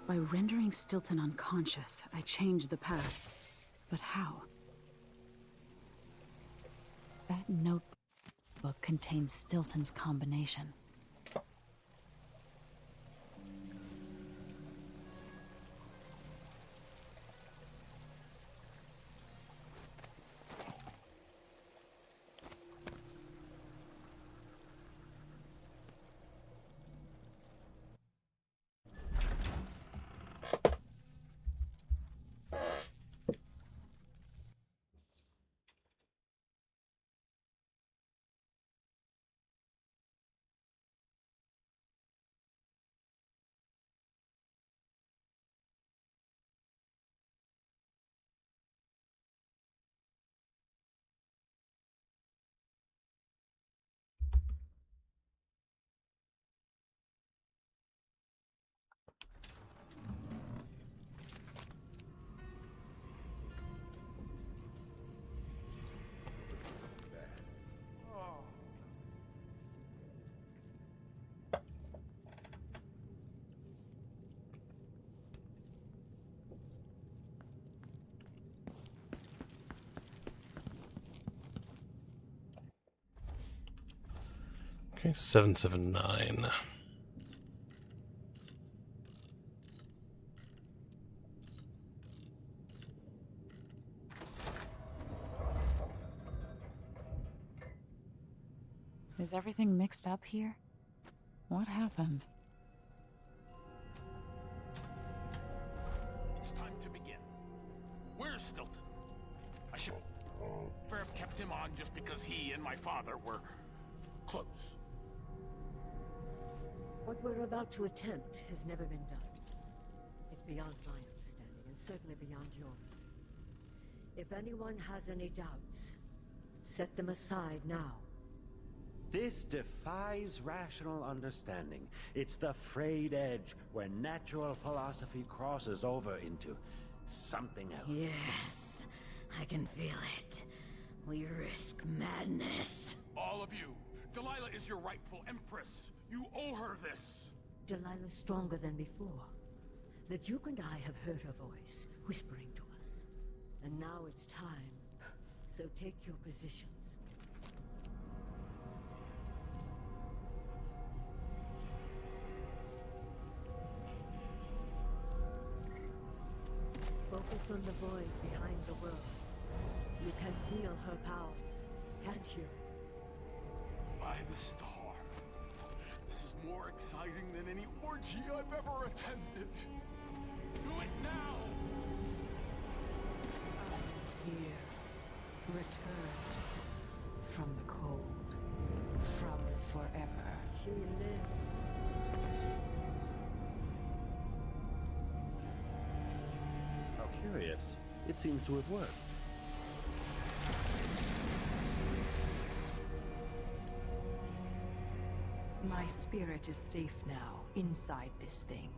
By rendering Stilton unconscious, I changed the past. But how? That notebook contains Stilton's combination. Okay, 779. Is everything mixed up here? What happened? It's time to begin. Where's Stilton? I should never have kept him on just because he and my father were close. What we're about to attempt has never been done. It's beyond my understanding, and certainly beyond yours. If anyone has any doubts, set them aside now. This defies rational understanding. It's the frayed edge where natural philosophy crosses over into something else. Yes, I can feel it. We risk madness. All of you, Delilah is your rightful empress. You owe her this. Delilah's stronger than before. The Duke and I have heard her voice, whispering to us. And now it's time. So take your positions. Focus on the void behind the world. You can feel her power, can't you? By the star. This is more exciting than any orgy I've ever attended. Do it now! Here, returned from the cold, from forever. She lives. How curious. It seems to have worked. My spirit is safe now, inside this thing.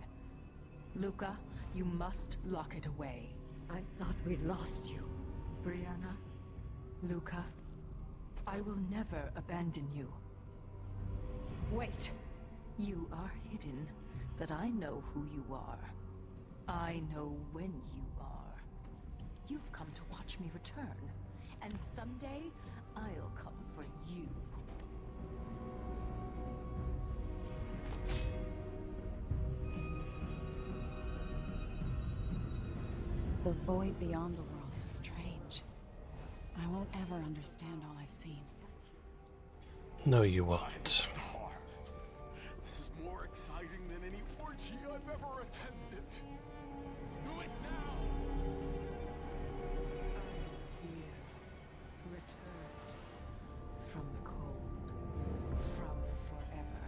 Luca, you must lock it away. I thought we'd lost you. Brianna, Luca, I will never abandon you. Wait! You are hidden, but I know who you are. I know when you are. You've come to watch me return, and someday I'll come for you. The void beyond the world is strange. I won't ever understand all I've seen. No, you won't. Star. This is more exciting than any orgy I've ever attended. Do it now! Here, returned from the cold, from forever.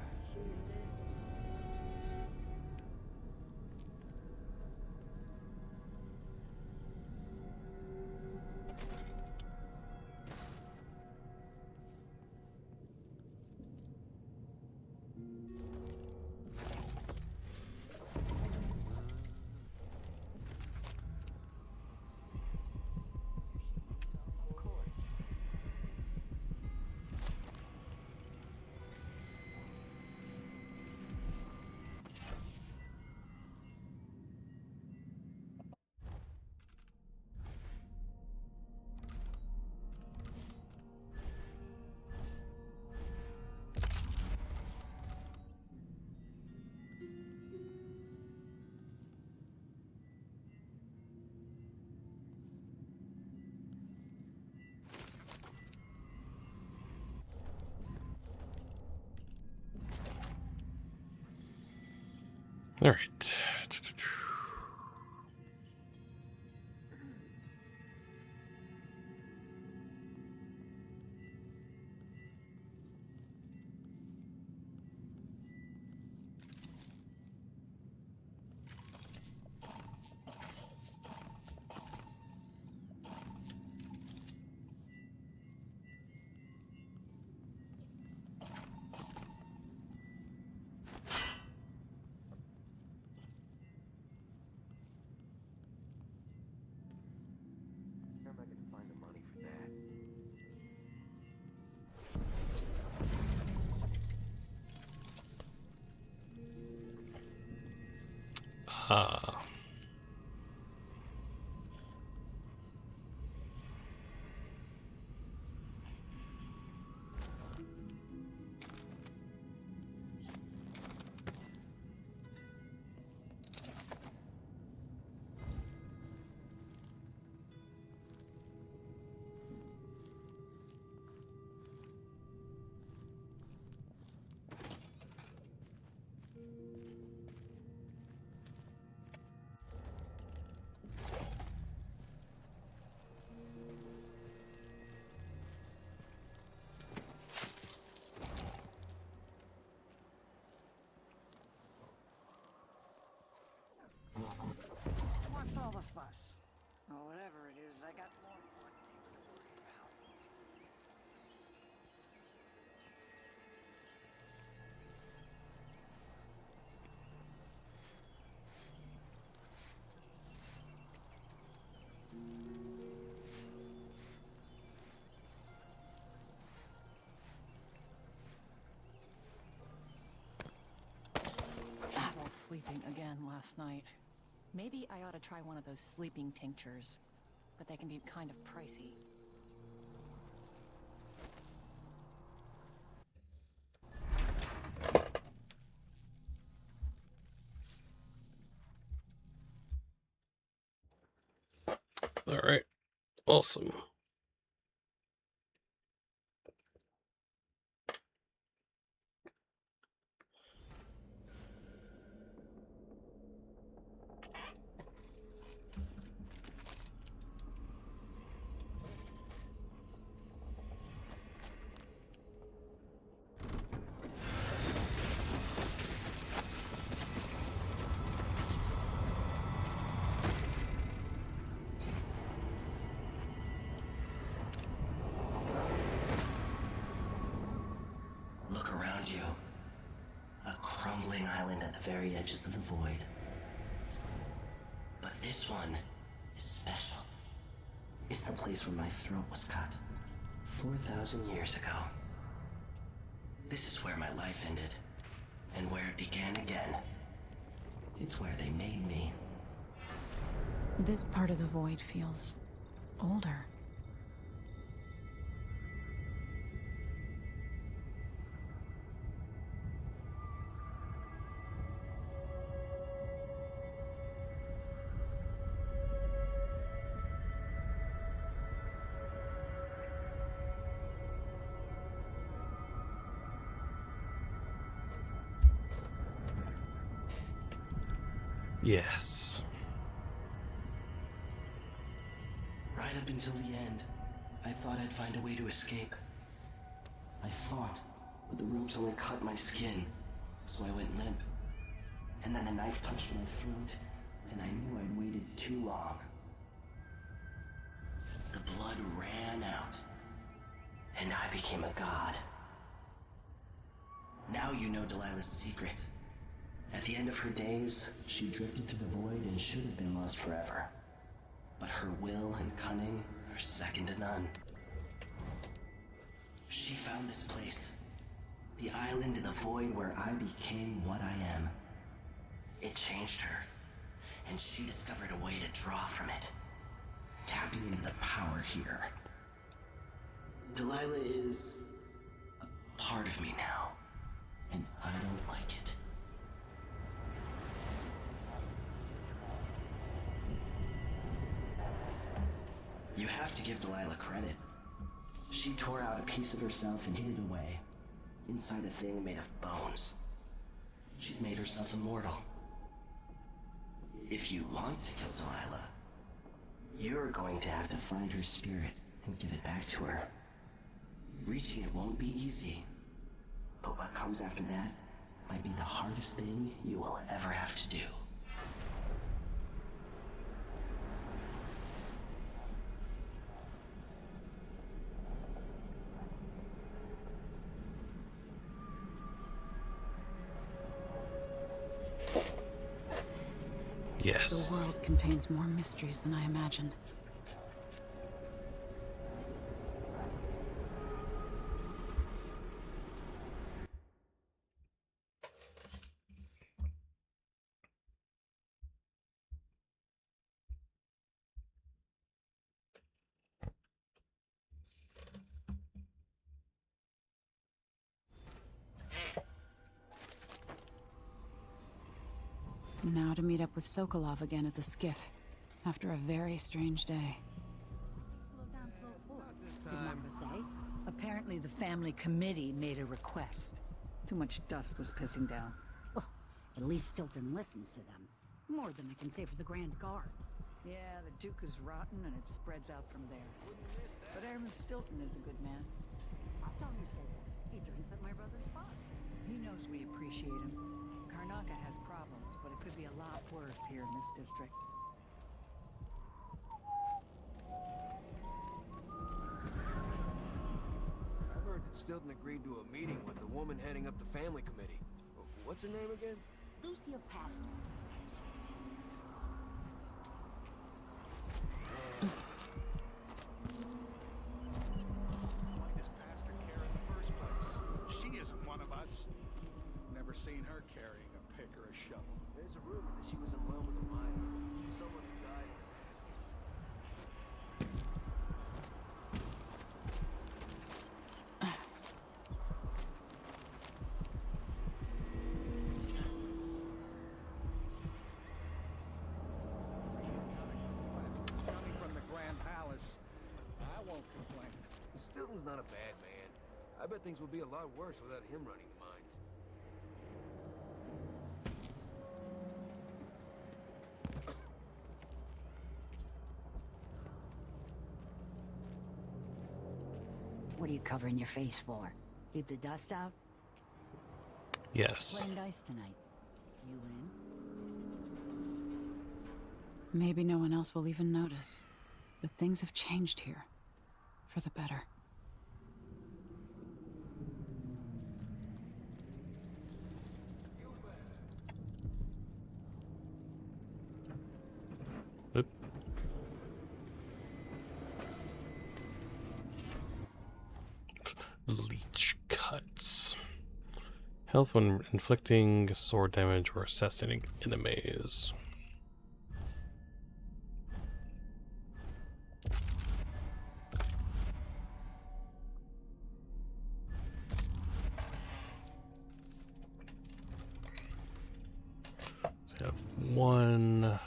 All right. Where am I going to find the money for that? What's all the fuss? Or whatever it is, I got more important things to worry about. Trouble sleeping again last night. Maybe I ought to try one of those sleeping tinctures, but they can be kind of pricey. All right. Awesome. Look around you. A crumbling island at the very edges of the void. But this one is special. It's the place where my throat was cut 4,000 years ago. This is where my life ended, and where it began again. It's where they made me. This part of the void feels older. Yes. Right up until the end, I thought I'd find a way to escape. I fought, but the ropes only cut my skin, so I went limp. And then the knife touched my throat, and I knew I'd waited too long. The blood ran out, and I became a god. Now you know Delilah's secret. At the end of her days, she drifted to the void and should have been lost forever. But her will and cunning are second to none. She found this place, the island in the void where I became what I am. It changed her, and she discovered a way to draw from it, tapping into the power here. Delilah is a part of me now, and I don't like it. You have to give Delilah credit. She tore out a piece of herself and hid it away, inside a thing made of bones. She's made herself immortal. If you want to kill Delilah, you're going to have to find her spirit and give it back to her. Reaching it won't be easy, but what comes after that might be the hardest thing you will ever have to do. Yes. The world contains more mysteries than I imagined. Now to meet up with Sokolov again at the skiff, after a very strange day. Apparently the family committee made a request. Too much dust was pissing down. Oh, at least Stilton listens to them. More than I can say for the Grand Guard. Yeah, the Duke is rotten and it spreads out from there. But Airman Stilton is a good man. I'll tell him to say that. He drinks at my brother's bar. He knows we appreciate him. Karnaca has problems, but it could be a lot worse here in this district. I've heard that Stilton agreed to a meeting with the woman heading up the family committee. What's her name again? Lucille Pastor. Why does Pastor care in the first place? She isn't one of us. Never seen her carrying a pick or a shovel. There's a rumor that she was in love with a miner. Someone who died in an Coming from the Grand Palace, I won't complain. Stilton's not a bad man. I bet things would be a lot worse without him running the mines. What are you covering your face for? Keep the dust out? Yes. Playing dice tonight. You in? Maybe no one else will even notice. But things have changed here. For the better. Oop. Leech cuts. Health when inflicting sword damage or assassinating enemies. So I have one.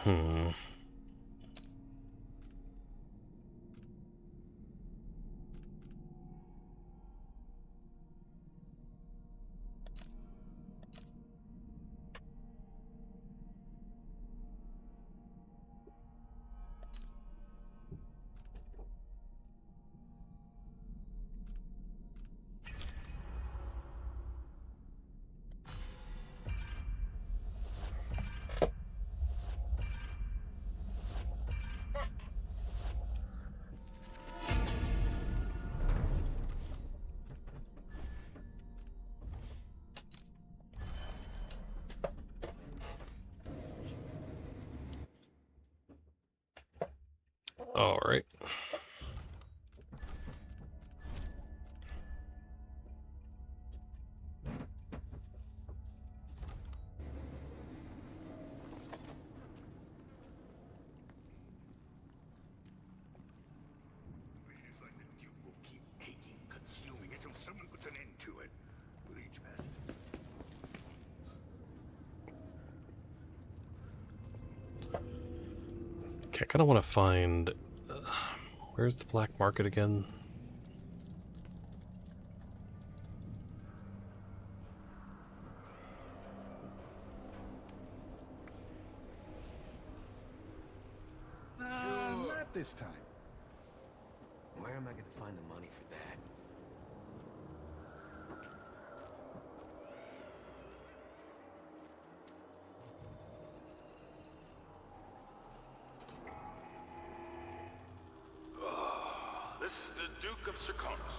Hmm. All right. It's like the Duke will keep taking, consuming until someone puts an end to it. With each passing. Okay, I kind of want to find... where's the black market again? Not this time. Where am I gonna find the money for that? This is the Duke of Serkonos.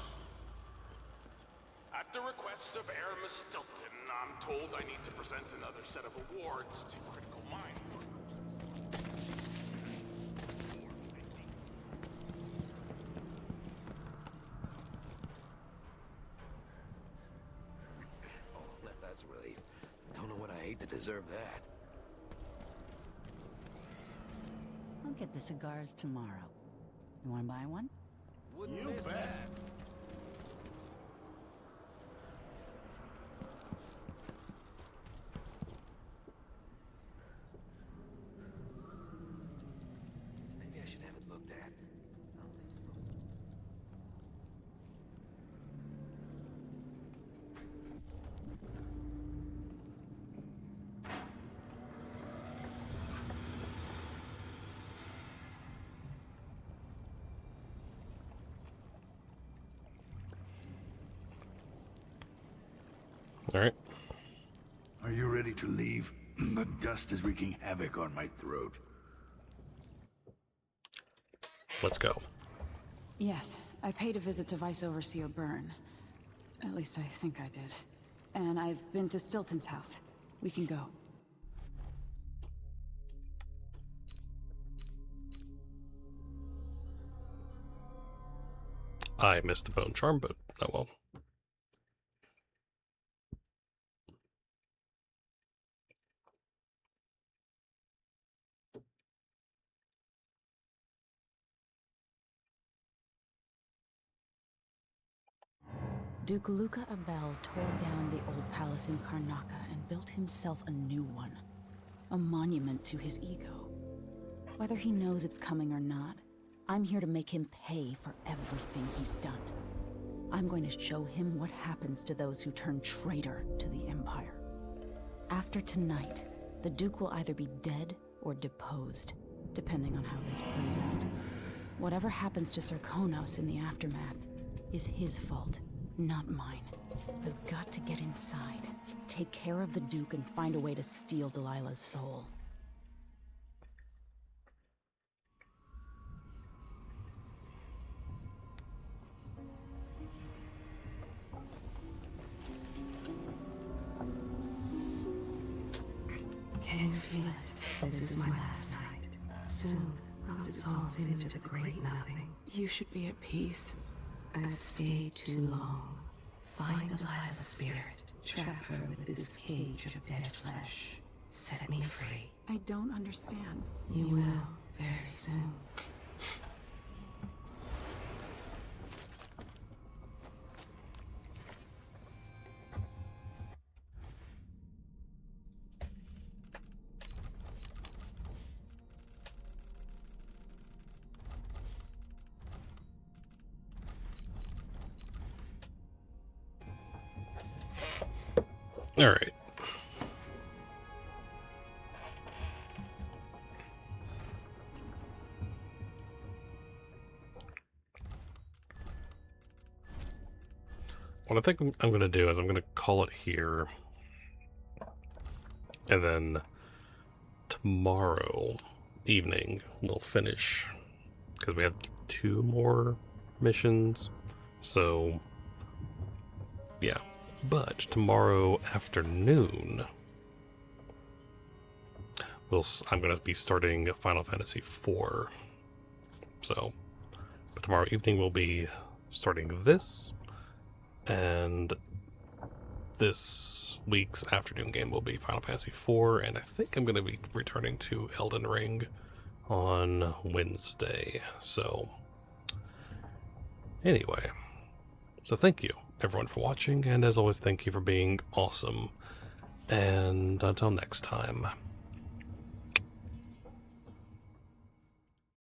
At the request of Aramis Stilton, I'm told I need to present another set of awards to critical mind workers. Oh, that's a relief. Don't know what I hate to deserve that. I'll get the cigars tomorrow. You want to buy one? Wouldn't miss that. Maybe I should have it looked at. All right. Are you ready to leave? The dust is wreaking havoc on my throat. Let's go. Yes, I paid a visit to Vice Overseer Byrne. At least I think I did. And I've been to Stilton's house. We can go. I missed the bone charm, but oh well. Duke Luca Abel tore down the old palace in Karnaca and built himself a new one. A monument to his ego. Whether he knows it's coming or not, I'm here to make him pay for everything he's done. I'm going to show him what happens to those who turn traitor to the Empire. After tonight, the Duke will either be dead or deposed, depending on how this plays out. Whatever happens to Serkonos in the aftermath is his fault, not mine. I've got to get inside, take care of the Duke, and find a way to steal Delilah's soul. Can you feel it? This is my last night. Soon, I'll dissolve into the great nothing. You should be at peace. I've stayed too long. Find Delilah's spirit. Trap her with this cage of dead flesh. Set me free. I don't understand. You will, very soon. Alright. What I think I'm going to do is I'm going to call it here. And then tomorrow evening we'll finish. Because we have 2 more missions. So, yeah. But tomorrow afternoon, I'm going to be starting Final Fantasy IV. So, but tomorrow evening we'll be starting this, and this week's afternoon game will be Final Fantasy IV, and I think I'm going to be returning to Elden Ring on Wednesday. So, anyway, so thank you everyone for watching, and as always, thank you for being awesome, and until next time.